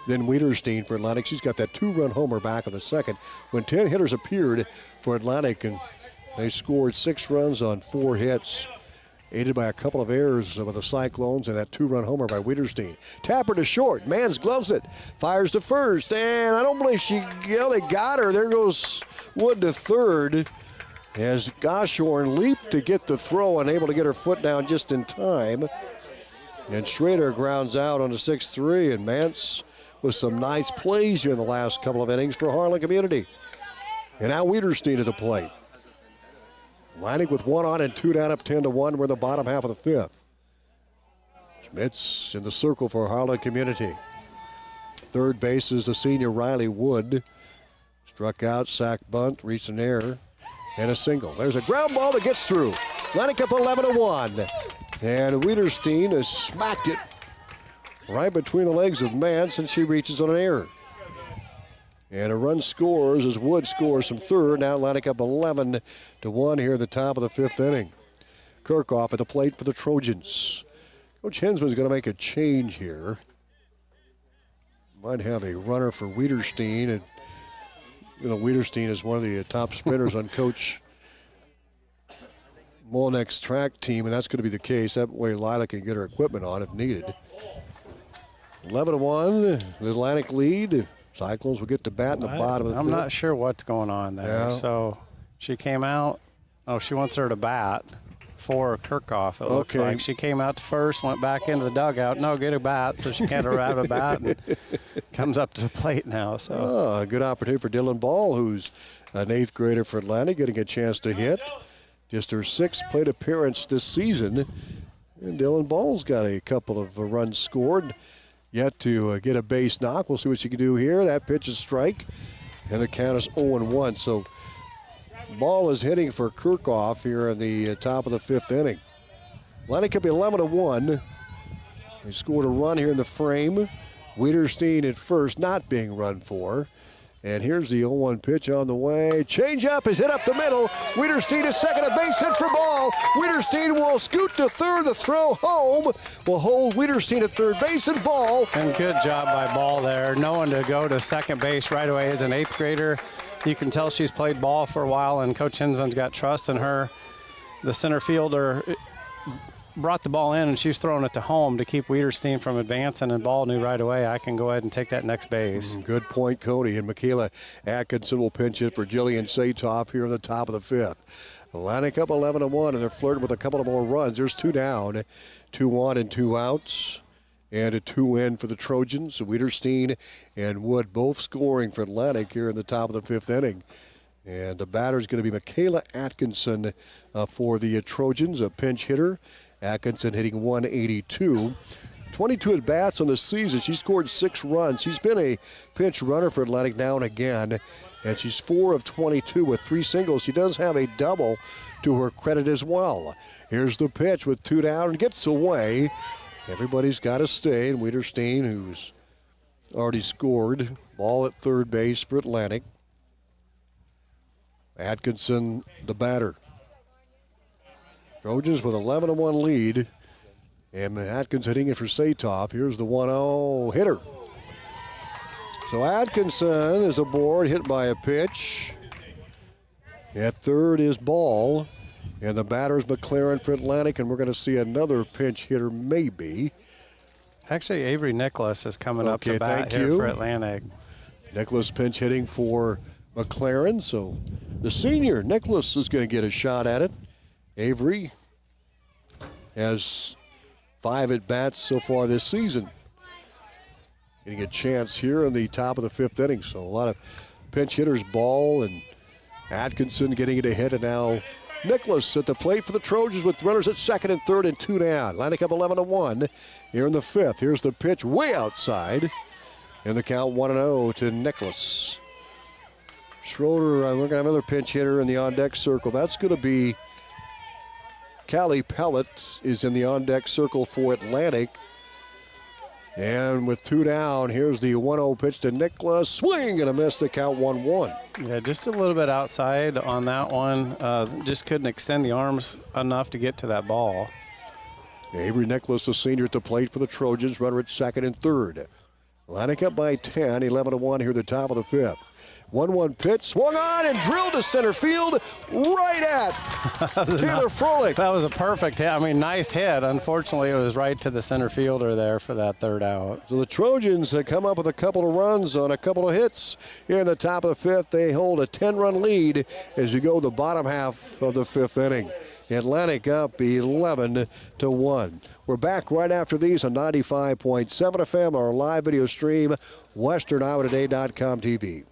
Then Wiederstein for Atlantic. She's got that 2-run homer back of the second. When 10 hitters appeared for Atlantic, and they scored 6 runs on 4 hits, aided by a couple of errors with the Cyclones and that 2-run homer by Wiederstein. Tapper to short. Mans gloves it. Fires to first. And I don't believe they got her. There goes Wood to third as Goshorn leaped to get the throw and able to get her foot down just in time. And Schrader grounds out on the 6-3, and Mance with some nice plays here in the last couple of innings for Harlan Community. And now Wiederstein at the plate. Atlantic with 1 on and 2 down, up 10-1. We're in the bottom half of the 5th. Schmitz in the circle for Harlan Community. Third base is the senior Riley Wood. Struck out, sack bunt, reached an error, and a single. There's a ground ball that gets through. Atlantic up 11-1. And Wiederstein has smacked it right between the legs of Mance, and she reaches on an error. And a run scores as Wood scores from third. Now Atlantic up 11-1 here at the top of the 5th inning. Kirkhoff at the plate for the Trojans. Coach Hensman's going to make a change here. Might have a runner for Wiederstein. And Wiederstein is one of the top sprinters on Coach Molnick's track team, and that's going to be the case. That way Lila can get her equipment on if needed. 11-1, the Atlantic lead. Cyclones will get to bat in the bottom of the 5th. I'm not sure what's going on there. Yeah. So she came out. Oh, she wants her to bat for Kirkhoff, it looks like. She came out to first, went back into the dugout. No, get a bat, so she can't arrive a bat, and comes up to the plate now. So a good opportunity for Dylan Ball, who's an 8th grader for Atlantic, getting a chance to hit. Just her 6th plate appearance this season. And Dylan Ball's got a couple of runs scored. Yet to get a base knock. We'll see what she can do here. That pitch is strike, and the count is 0-1. So Ball is hitting for Kirkhoff here in the top of the 5th inning. Atlantic up 11-1. They scored a run here in the frame. Wiederstein at first, not being run for. And here's the 0-1 pitch on the way. Change up is hit up the middle. Wiederstein is second, a base hit for Ball. Wiederstein will scoot to third. The throw home will hold Wiederstein at third base, and Ball. And good job by Ball there, knowing to go to second base right away as an 8th grader. You can tell she's played ball for a while, and Coach Hensman's got trust in her. The center fielder brought the ball in, and she's throwing it to home to keep Wiederstein from advancing, and Ball knew right away, I can go ahead and take that next base. Good point, Cody. And Michaela Atkinson will pinch it for Jillian Satoff here in the top of the 5th. Atlantic up 11-1, and they're flirting with a couple of more runs. There's 2 down, 2 on and 2 outs. and a 2 for the Trojans. Wiederstein and Wood both scoring for Atlantic here in the top of the 5th inning. And the batter is going to be Michaela Atkinson for the Trojans, a pinch hitter. Atkinson hitting 182. 22 at-bats on the season. She scored 6 runs. She's been a pinch runner for Atlantic now and again, and she's 4 of 22 with 3 singles. She does have a double to her credit as well. Here's the pitch with 2 down and gets away. Everybody's got to stay, and Wiederstein, who's already scored. Ball at third base for Atlantic. Atkinson, the batter. Trojans with 11-1 lead. And Atkins hitting it for Satoff. Here's the 1-0 hitter. So Atkinson is aboard, hit by a pitch. At third is Ball. And the batter's McLaren for Atlantic, and we're going to see another pinch hitter maybe. Actually, Avery Nicholas is coming up to bat here for Atlantic. Nicholas pinch hitting for McLaren. So the senior, Nicholas, is going to get a shot at it. Avery has 5 at-bats so far this season. Getting a chance here in the top of the 5th inning. So a lot of pinch hitters, Ball and Atkinson getting it ahead, and now Nicholas at the plate for the Trojans with runners at second and third and 2 down. Atlantic up 11-1 here in the 5th. Here's the pitch way outside. And the count 1-0 to Nicholas. Schroeder, we're going to have another pinch hitter in the on-deck circle. That's going to be Callie Pellet is in the on-deck circle for Atlantic. And with 2 down, here's the 1-0 pitch to Nicholas. Swing and a miss, the count 1-1. Yeah, just a little bit outside on that one. Just couldn't extend the arms enough to get to that ball. Avery Nicholas, the senior at the plate for the Trojans, runner at second and third. Atlantic up by 10, 11-1 here at the top of the 5th. 1-1 pitch, swung on and drilled to center field, right at Taylor Froelich. That was a perfect hit. I mean, nice hit. Unfortunately, it was right to the center fielder there for that third out. So the Trojans come up with a couple of runs on a couple of hits here in the top of the 5th. They hold a 10-run lead as you go the bottom half of the 5th inning. Atlantic up 11-1. We're back right after these on 95.7 FM, our live video stream, WesternIowaToday.com TV.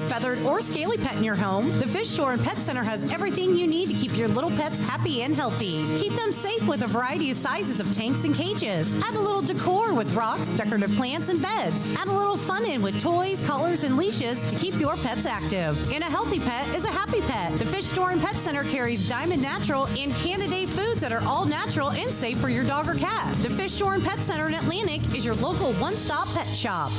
Feathered or scaly pet in your home, the Fish Store and Pet Center has everything you need to keep your little pets happy and healthy. Keep them safe with a variety of sizes of tanks and cages. Add a little decor with rocks, decorative plants, and beds. Add a little fun in with toys, collars, and leashes to keep your pets active. And a healthy pet is a happy pet. The Fish Store and Pet Center carries Diamond Natural and Canada foods that are all natural and safe for your dog or cat. The Fish Store and Pet Center in Atlantic is your local one-stop pet shop.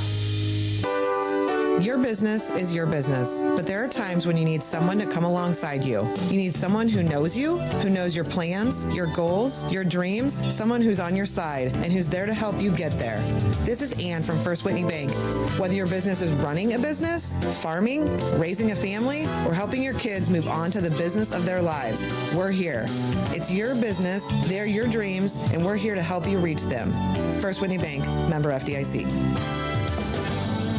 Your business is your business, but there are times when you need someone to come alongside you. You need someone who knows you, who knows your plans, your goals, your dreams, someone who's on your side and who's there to help you get there. This is Ann from First Whitney Bank. Whether your business is running a business, farming, raising a family, or helping your kids move on to the business of their lives, we're here. It's your business, they're your dreams, and we're here to help you reach them. First Whitney Bank, member FDIC.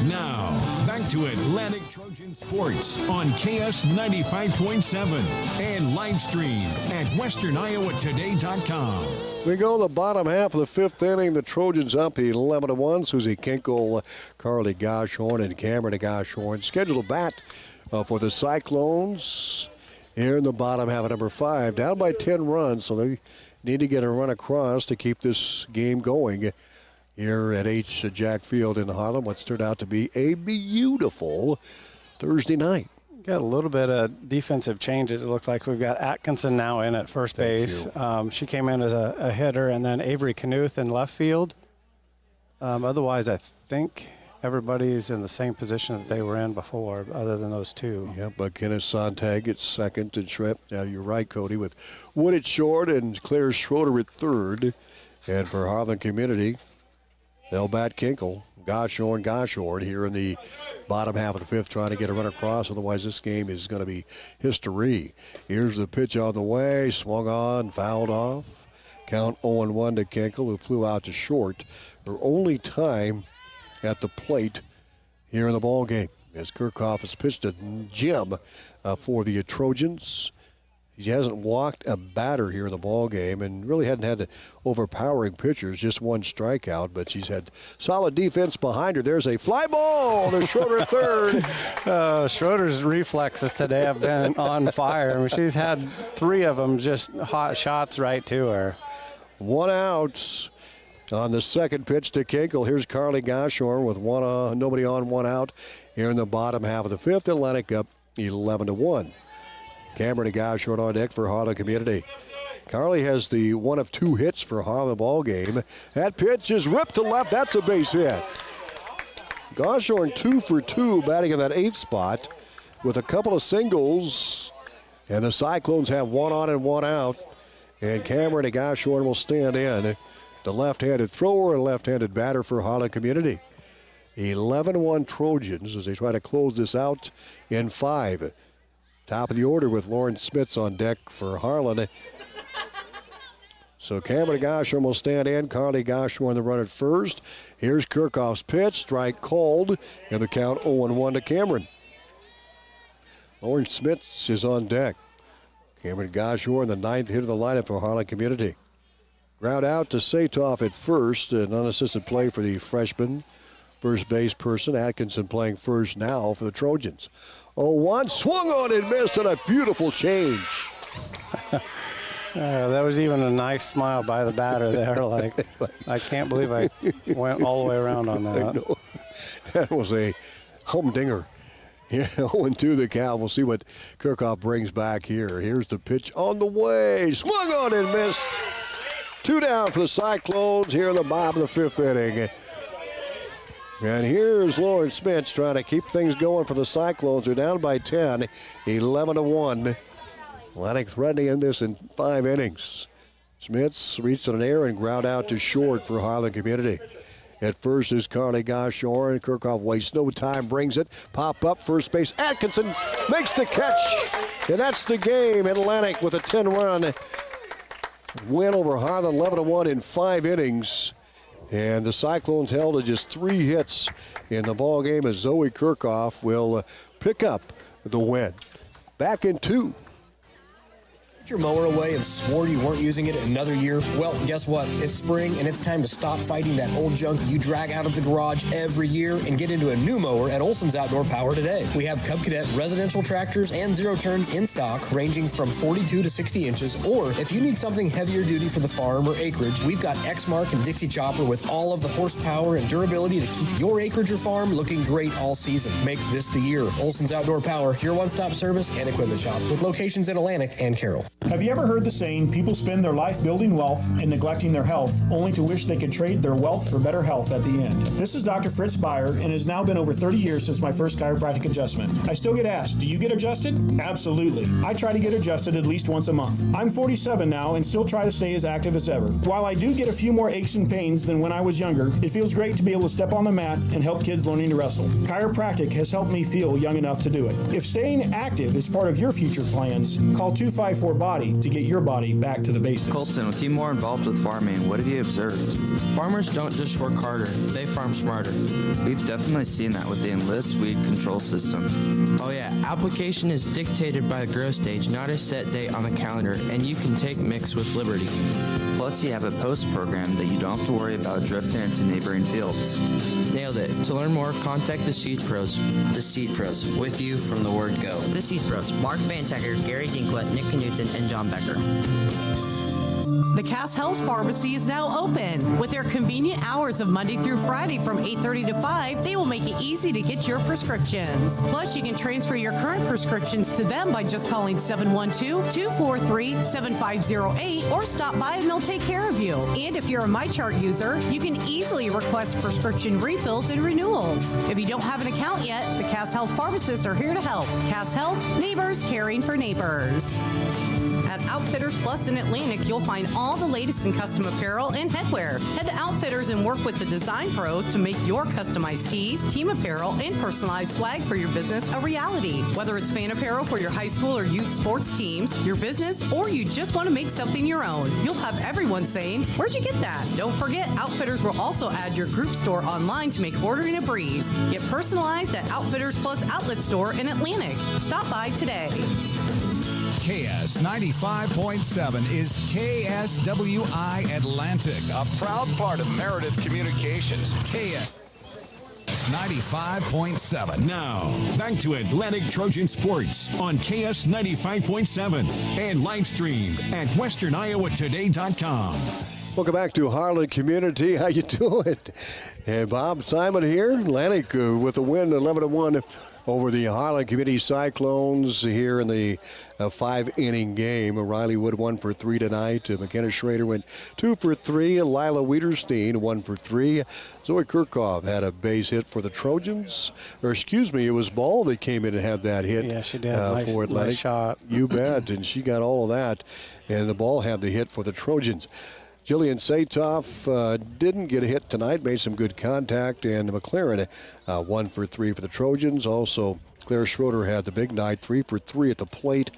Now, back to Atlantic Trojan Sports on KS 95.7 and live stream at westerniowatoday.com. We go the bottom half of the 5th inning. The Trojans up 11-1. Susie Kinkle, Carly Goshorn, and Cameron Goshorn scheduled to bat for the Cyclones here in the bottom half of number 5. Down by 10 runs, so they need to get a run across to keep this game going here at H. Jack Field in Harlan. What's turned out to be a beautiful Thursday night. Got a little bit of defensive change. It looks like we've got Atkinson now in at first base. She came in as a hitter, and then Avery Knuth in left field. Otherwise, I think everybody's in the same position that they were in before, other than those two. Yeah, but Kenneth Sontag at second and Shrimp. Now you're right, Cody, with Wood at short and Claire Schroeder at third. And for Harlan Community, they'll bat Kinkle, Goshorn here in the bottom half of the 5th, trying to get a run across. Otherwise, this game is going to be history. Here's the pitch on the way, swung on, fouled off. Count 0-1 to Kinkle, who flew out to short. Her only time at the plate here in the ball game, as Kirchhoff has pitched to Jim for the Trojans. He hasn't walked a batter here in the ball game and really hadn't had overpowering pitchers, just one strikeout, but she's had solid defense behind her. There's a fly ball to Schroeder third. Schroeder's reflexes today have been on fire. I mean, she's had 3 of them just hot shots right to her. 1 out on the second pitch to Kinkle. Here's Carly Goshorn with nobody on, 1 out here in the bottom half of the 5th. Atlantic up 11-1. Cameron Goshorn on deck for Harlan Community. Carly has the 1 of 2 hits for Harlan ball game. That pitch is ripped to left. That's a base hit. Goshorn 2 for 2 batting in that 8th spot with a couple of singles. And the Cyclones have 1 on and 1 out. And Cameron Goshorn will stand in. The left-handed thrower and left-handed batter for Harlan Community. 11-1 Trojans as they try to close this out in 5. Top of the order with Lauren Smits on deck for Harlan. So Cameron Goshorn will stand in. Carly Goshorn the run at first. Here's Kirchhoff's pitch. Strike called. And the count 0-1 to Cameron. Lauren Smits is on deck. Cameron Goshorn, the 9th hit of the lineup for Harlan Community. Ground out to Satoff at first. An unassisted play for the freshman first base person. Atkinson playing first now for the Trojans. 0-1, swung on and missed on a beautiful change. That was even a nice smile by the batter there. Like, I can't believe I went all the way around on that. I know. That was a humdinger. Yeah, 0-2 the count. We'll see what Kirchhoff brings back here. Here's the pitch on the way. Swung on and missed. 2 down for the Cyclones here in the bottom of the 5th inning. And here's Lauren Smits trying to keep things going for the Cyclones. They're down by 10, 11-1. Atlantic threatening in this in 5 innings. Smits reached an error and ground out to short for Harlan Community. At first is Carly Goshorn. Kirchhoff wastes no time, brings it. Pop up, first base. Atkinson makes the catch. And that's the game. Atlantic with a 10-run win over Harlan, 11-1 in 5 innings. And the Cyclones held to just 3 hits in the ball game as Zoe Kirchhoff will pick up the win. Back in 2. Your mower away and swore you weren't using it another year? Well, guess what? It's spring and it's time to stop fighting that old junk you drag out of the garage every year and get into a new mower at Olson's Outdoor Power today. We have Cub Cadet residential tractors and zero turns in stock ranging from 42 to 60 inches, or if you need something heavier duty for the farm or acreage, we've got Exmark and Dixie Chopper with all of the horsepower and durability to keep your acreage or farm looking great all season. Make this the year. Olson's Outdoor Power, your one-stop service and equipment shop with locations in Atlantic and Carroll. Have you ever heard the saying, people spend their life building wealth and neglecting their health, only to wish they could trade their wealth for better health at the end? This is Dr. Fritz Beyer, and it has now been over 30 years since my first chiropractic adjustment. I still get asked, do you get adjusted? Absolutely. I try to get adjusted at least once a month. I'm 47 now and still try to stay as active as ever. While I do get a few more aches and pains than when I was younger, it feels great to be able to step on the mat and help kids learning to wrestle. Chiropractic has helped me feel young enough to do it. If staying active is part of your future plans, call 254-BODY to get your body back to the basics. Colton, with you more involved with farming, what have you observed? Farmers don't just work harder, they farm smarter. We've definitely seen that with the Enlist weed control system. Oh yeah, application is dictated by the grow stage, not a set date on the calendar, and you can take mix with liberty. Plus, you have a post program that you don't have to worry about drifting into neighboring fields. Nailed it. To learn more, contact the Seed Pros. The Seed Pros, with you from the word go. The Seed Pros, Mark Bantacker, Gary Dinklett, Nick Knudsen, and John Becker. The Cass Health Pharmacy is now open. With their convenient hours of Monday through Friday from 8:30 to 5, they will make it easy to get your prescriptions. Plus, you can transfer your current prescriptions to them by just calling 712-243-7508 or stop by and they'll take care of you. And if you're a MyChart user, you can easily request prescription refills and renewals. If you don't have an account yet, the Cass Health pharmacists are here to help. Cass Health, neighbors caring for neighbors. At Outfitters Plus in Atlantic, you'll find all the latest in custom apparel and headwear. Head to Outfitters and work with the design pros to make your customized tees, team apparel, and personalized swag for your business a reality. Whether it's fan apparel for your high school or youth sports teams, your business, or you just want to make something your own, you'll have everyone saying, "Where'd you get that?" Don't forget, Outfitters will also add your group store online to make ordering a breeze. Get personalized at Outfitters Plus Outlet Store in Atlantic. Stop by today. KS 95.7 is KSWI Atlantic, a proud part of Meredith Communications. KS 95.7. Now, back to Atlantic Trojan Sports on KS 95.7 and live streamed at westerniowatoday.com. Welcome back to Harlan Community. How you doing? And Bob Simon here. Atlantic with a win 11-1 over the Harlan Community Cyclones here in the 5-inning game. Riley Wood 1 for 3 tonight. McKenna Schrader went 2 for 3. Lila Wiederstein 1 for 3. Zoe Kirchhoff had a base hit for the Trojans. Or excuse me, it was Ball that came in and had that hit. Yeah, she did. For Atlantic. Nice shot. You bet. And she got all of that. And the Ball had the hit for the Trojans. Jillian Satoff didn't get a hit tonight, made some good contact, and McLaren 1 for 3 for the Trojans. Also, Claire Schroeder had the big night, 3 for 3 at the plate.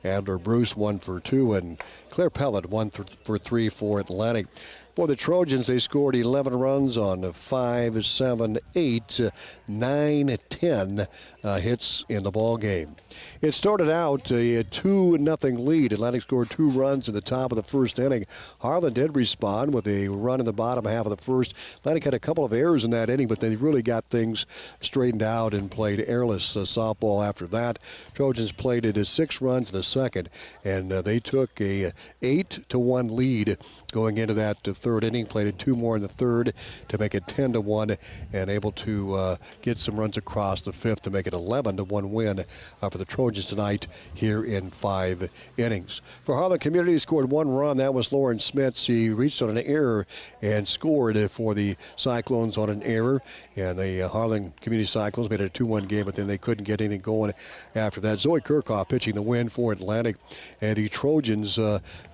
Adler Bruce 1 for 2, and Claire Pellet 1 for 3 for Atlantic. For the Trojans, they scored 11 runs on 5, 7, 8, 9, 10 hits in the ball game. It started out a 2-0 lead. Atlantic scored 2 runs in the top of the first inning. Harlan did respond with a run in the bottom half of the first. Atlantic had a couple of errors in that inning, but they really got things straightened out and played airless softball after that. Trojans played it as 6 runs in the second, and they took a 8-1 lead going into that third inning. Played it 2 more in the third to make it 10-1, and able to get some runs across the fifth to make it 11-1 win for the Trojans tonight here in 5 innings. For Harlan Community, scored 1 run. That was Lauren Smith. She reached on an error and scored for the Cyclones on an error. And the Harlan Community Cyclones made it a 2-1 game, but then they couldn't get anything going after that. Zoe Kirchhoff pitching the win for Atlantic. And the Trojans,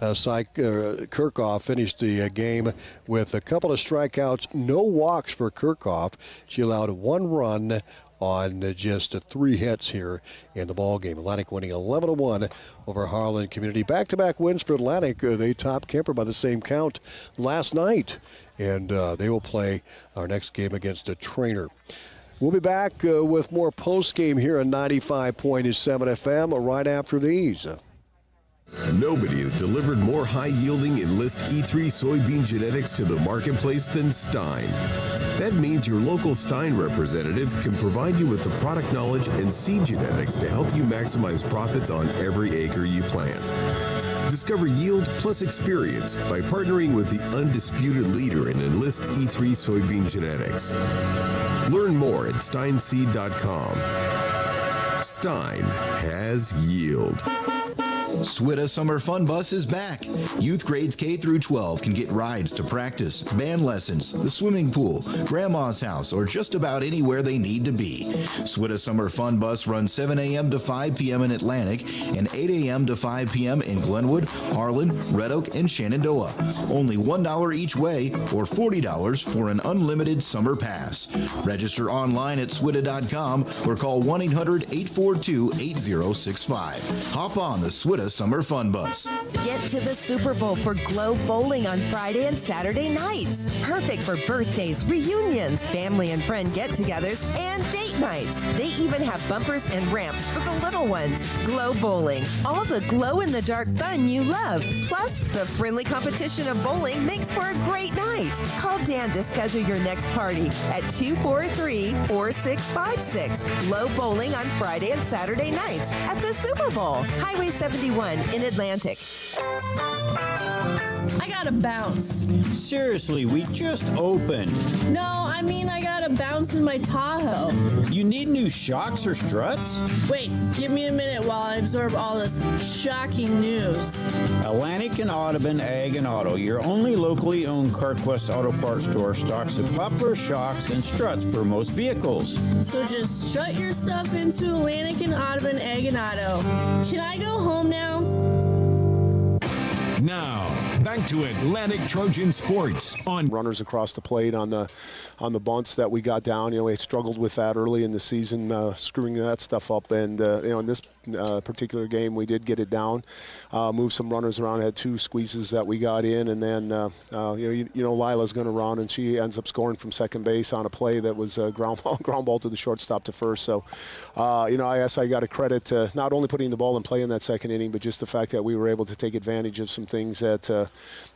Kirchhoff finished the game with a couple of strikeouts, no walks for Kirchhoff. She allowed 1 run on just 3 hits here in the ball game. Atlantic winning 11-1 over Harlan Community. Back-to-back wins for Atlantic. They topped Kemper by the same count last night, and they will play our next game against a Trainer. We'll be back with more post-game here on 95.7 FM right after these. Nobody has delivered more high-yielding Enlist E3 soybean genetics to the marketplace than Stein. That means your local Stein representative can provide you with the product knowledge and seed genetics to help you maximize profits on every acre you plant. Discover yield plus experience by partnering with the undisputed leader in Enlist E3 soybean genetics. Learn more at steinseed.com. Stein has yield. SWITA Summer Fun Bus is back. Youth grades K through 12 can get rides to practice, band lessons, the swimming pool, grandma's house, or just about anywhere they need to be. SWITA Summer Fun Bus runs 7 a.m. to 5 p.m. in Atlantic and 8 a.m. to 5 p.m. in Glenwood, Harlan, Red Oak, and Shenandoah. Only $1 each way or $40 for an unlimited summer pass. Register online at SWITA.com or call 1-800-842-8065. Hop on the SWITA Summer Fun Bus. Get to the Super Bowl for Glow Bowling on Friday and Saturday nights. Perfect for birthdays, reunions, family and friend get-togethers, and date nights. They even have bumpers and ramps for the little ones. Glow Bowling. All the glow-in-the-dark fun you love. Plus, the friendly competition of bowling makes for a great night. Call Dan to schedule your next party at 243-4656. Glow Bowling on Friday and Saturday nights at the Super Bowl. Highway 71 in Atlantic. I gotta bounce. Seriously, we just opened. No, I mean I gotta bounce in my Tahoe. You need new shocks or struts? Wait, give me a minute while I absorb all this shocking news. Atlantic and Audubon Ag and Auto, your only locally owned CarQuest Auto Parts store, stocks the popular shocks and struts for most vehicles. So just shut your stuff into Atlantic and Audubon Ag and Auto. Can I go home now? Now, back to Atlantic Trojan Sports on runners across the plate on the bunts that we got down. We struggled with that early in the season, screwing that stuff up. And in this particular game, we did get it down, moved some runners around, had 2 squeezes that we got in, and then Lila's going to run, and she ends up scoring from second base on a play that was a ground ball to the shortstop to first. So, I guess I got a credit to not only putting the ball in play in that second inning, but just the fact that we were able to take advantage of some things that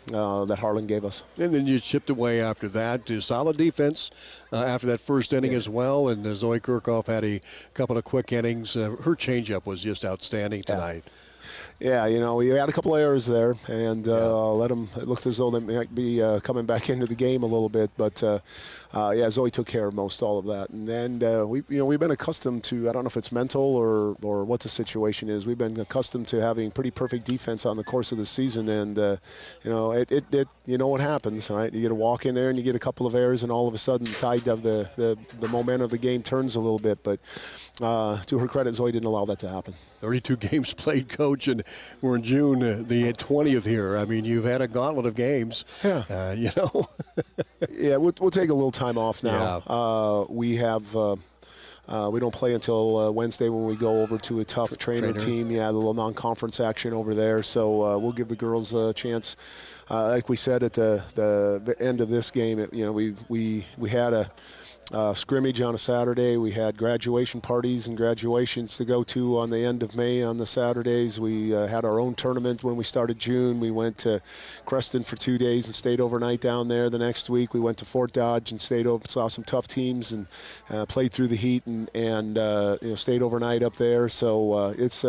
that Harlan gave us. And then you chipped away after that. Solid defense after that first inning as well. And Zoe Kirchhoff had a couple of quick innings. Her changeup was just outstanding tonight. Yeah, we had a couple errors there, and let them. It looked as though they might be coming back into the game a little bit, but Zoe took care of most all of that. And then we've been accustomed to, I don't know if it's mental or what the situation is. We've been accustomed to having pretty perfect defense on the course of the season, and what happens, right? You get a walk in there and you get a couple of errors, and all of a sudden, the tide of the momentum of the game turns a little bit. But to her credit, Zoe didn't allow that to happen. 32 games played, Coach, and we're in June, the 20th here. I mean, you've had a gauntlet of games. Yeah. Yeah, we'll take a little time off now. Yeah. We don't play until Wednesday when we go over to a tough trainer team. Yeah, the little non-conference action over there. So we'll give the girls a chance. Like we said at the end of this game, we had a scrimmage on a Saturday. We had graduation parties and graduations to go to on the end of May on the Saturdays. We had our own tournament when we started June. We went to Creston for 2 days and stayed overnight down there. The next week we went to Fort Dodge and saw some tough teams and played through the heat and stayed overnight up there. So it's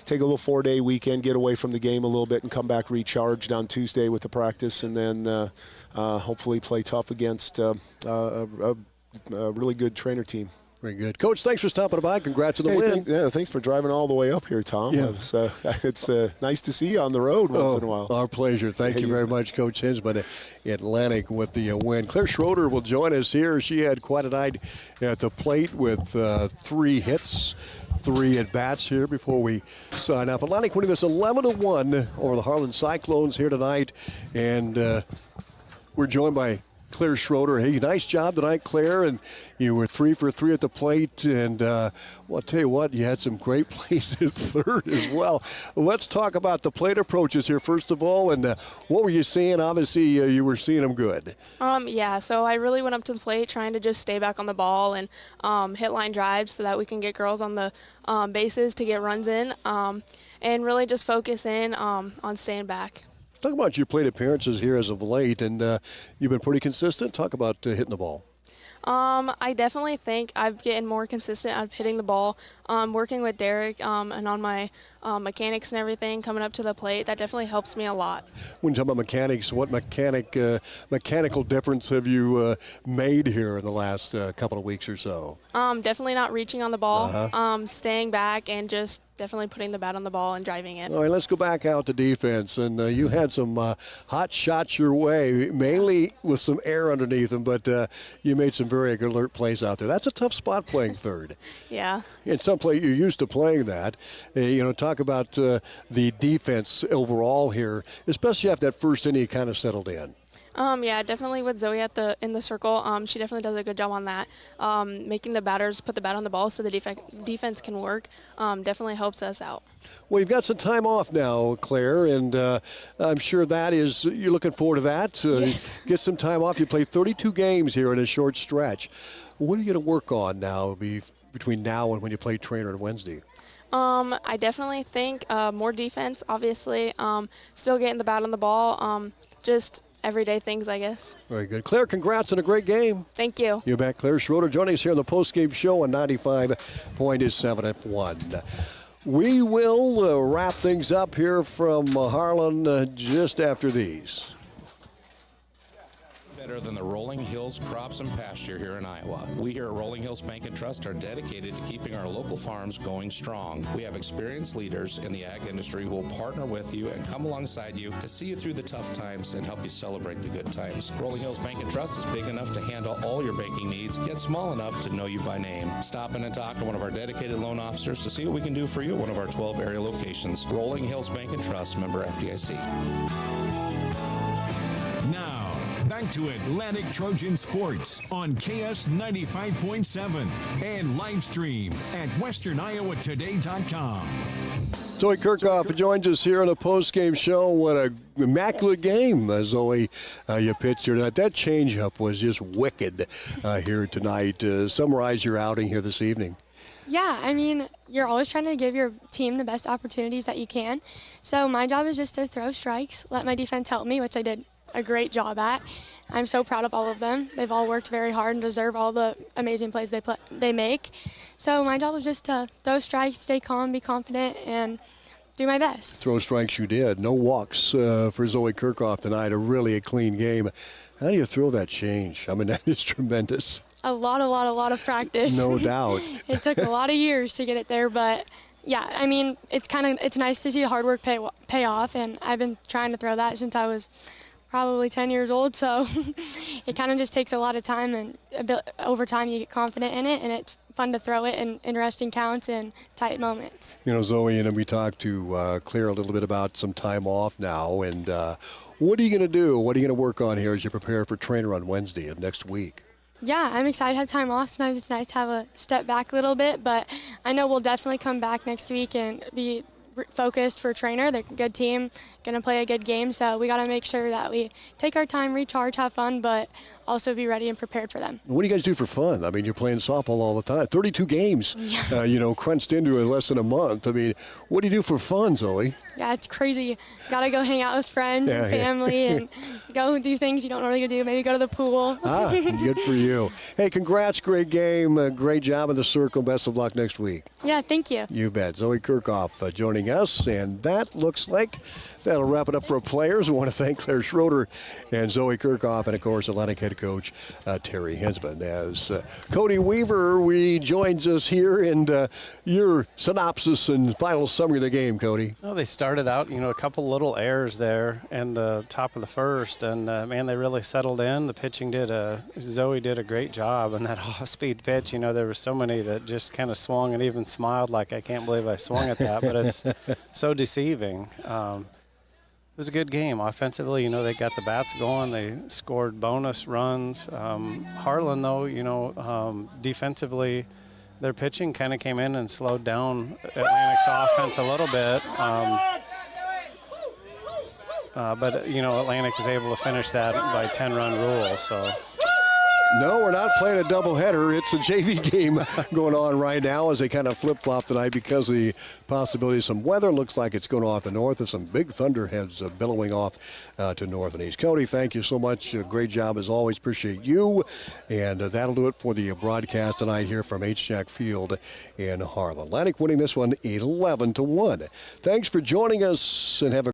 take a little 4-day weekend, get away from the game a little bit, and come back recharged on Tuesday with the practice, and then hopefully play tough against a really good trainer team. Very good. Coach, thanks for stopping by. Congrats on the win. Thanks for driving all the way up here, Tom. Yeah. It's nice to see you on the road once in a while. Our pleasure. Thank you very much, Coach Hinsman. Atlantic with the win. Claire Schroeder will join us here. She had quite a night at the plate with 3 hits, 3 at-bats here before we sign up. Atlantic winning this 11-1 over the Harlan Cyclones here tonight. And we're joined by Claire Schroeder. Hey, nice job tonight, Claire, and you were 3 for 3 at the plate, and I'll tell you what, you had some great plays at third as well. Let's talk about the plate approaches here, first of all, and what were you seeing? Obviously, you were seeing them good. So I really went up to the plate trying to just stay back on the ball and hit line drives so that we can get girls on the bases to get runs in, and really just focus in on staying back. Talk about your plate appearances here as of late, and you've been pretty consistent. Talk about hitting the ball. I definitely think I've getting more consistent at hitting the ball. Working with Derek and on my mechanics and everything coming up to the plate, that definitely helps me a lot. When you talk about mechanics, what mechanical difference have you made here in the last couple of weeks or so? Definitely not reaching on the ball, staying back, and just definitely putting the bat on the ball and driving it. All right, let's go back out to defense. And you had some hot shots your way, mainly with some air underneath them, but you made some very alert plays out there. That's a tough spot playing third. Yeah. In some play, you're used to playing that. Talk about the defense overall here, especially after that first inning kind of settled in. Definitely with Zoe in the circle. She definitely does a good job on that. Making the batters put the bat on the ball so the defense can work definitely helps us out. Well, you've got some time off now, Claire, and I'm sure you're looking forward to that. Yes. Get some time off. You played 32 games here in a short stretch. What are you going to work on now between now and when you play trainer on Wednesday? I definitely think more defense, obviously. Still getting the bat on the ball. Just everyday things, I guess. Very good. Claire, congrats on a great game. Thank you. You're back. Claire Schroeder joining us here on the postgame show on 95.7 F1. We will wrap things up here from Harlan just after these. better than the Rolling Hills Crops and Pasture here in Iowa. We here at Rolling Hills Bank and Trust are dedicated to keeping our local farms going strong. We have experienced leaders in the ag industry who will partner with you and come alongside you to see you through the tough times and help you celebrate the good times. Rolling Hills Bank and Trust is big enough to handle all your banking needs, yet small enough to know you by name. Stop in and talk to one of our dedicated loan officers to see what we can do for you at one of our 12 area locations. Rolling Hills Bank and Trust, member FDIC. Now, back to Atlantic Trojan Sports on KS 95.7 and live stream at westerniowatoday.com. Zoe Kirchhoff joins us here on a post-game show. What an immaculate game, Zoe, you pitched here tonight. That changeup was just wicked here tonight. Summarize your outing here this evening. Yeah, I mean, you're always trying to give your team the best opportunities that you can. So my job is just to throw strikes, let my defense help me, which I did a great job at. I'm so proud of all of them. They've all worked very hard and deserve all the amazing plays they make. So my job was just to throw strikes, stay calm, be confident, and do my best. Throw strikes you did. No walks for Zoe Kirchhoff tonight. A clean game. How do you throw that change? I mean, that is tremendous. A lot of practice. No doubt. It took a lot of years to get it there, but yeah, I mean, it's nice to see the hard work pay off, and I've been trying to throw that since I was probably 10 years old, so it kind of just takes a lot of time, and over time you get confident in it, and it's fun to throw it in interesting counts and tight moments. You know, Zoe, and we talked to Claire a little bit about some time off now, and what are you going to do? What are you going to work on here as you prepare for trainer on Wednesday of next week? Yeah, I'm excited to have time off. Sometimes it's nice to have a step back a little bit, but I know we'll definitely come back next week and be focused for trainer. They're a good team, going to play a good game, so we got to make sure that we take our time, recharge, have fun, but also be ready and prepared for them. What do you guys do for fun? I mean, you're playing softball all the time. 32 games, crunched into in less than a month. I mean, what do you do for fun, Zoe? Yeah, it's crazy. Got to go hang out with friends and family and go do things you don't normally do. Maybe go to the pool. Good for you. Hey, congrats. Great game. Great job in the circle. Best of luck next week. Yeah, thank you. You bet. Zoe Kirchhoff joining us, and that looks like that'll wrap it up for our players. We want to thank Claire Schroeder and Zoe Kirchhoff, and, of course, Atlantic head coach Terry Hensman. As Cody Weaver joins us here, and your synopsis and final summary of the game, Cody. Well, they started out, a couple little errors there in the top of the first, and, man, they really settled in. The pitching Zoe did a great job, and that off-speed pitch, there were so many that just kind of swung and even smiled like, I can't believe I swung at that, but it's so deceiving. It was a good game. Offensively, they got the bats going. They scored bonus runs. Harlan, though, defensively, their pitching kind of came in and slowed down Atlantic's offense a little bit. But Atlantic was able to finish that by 10-run rule, so. No, we're not playing a doubleheader. It's a JV game going on right now as they kind of flip-flop tonight because of the possibility of some weather. Looks like it's going off the north and some big thunderheads billowing off to north and east. Cody, thank you so much. Great job as always. Appreciate you. And that'll do it for the broadcast tonight here from H-Jack Field in Harlan. Atlantic winning this one 11-1. Thanks for joining us, and have a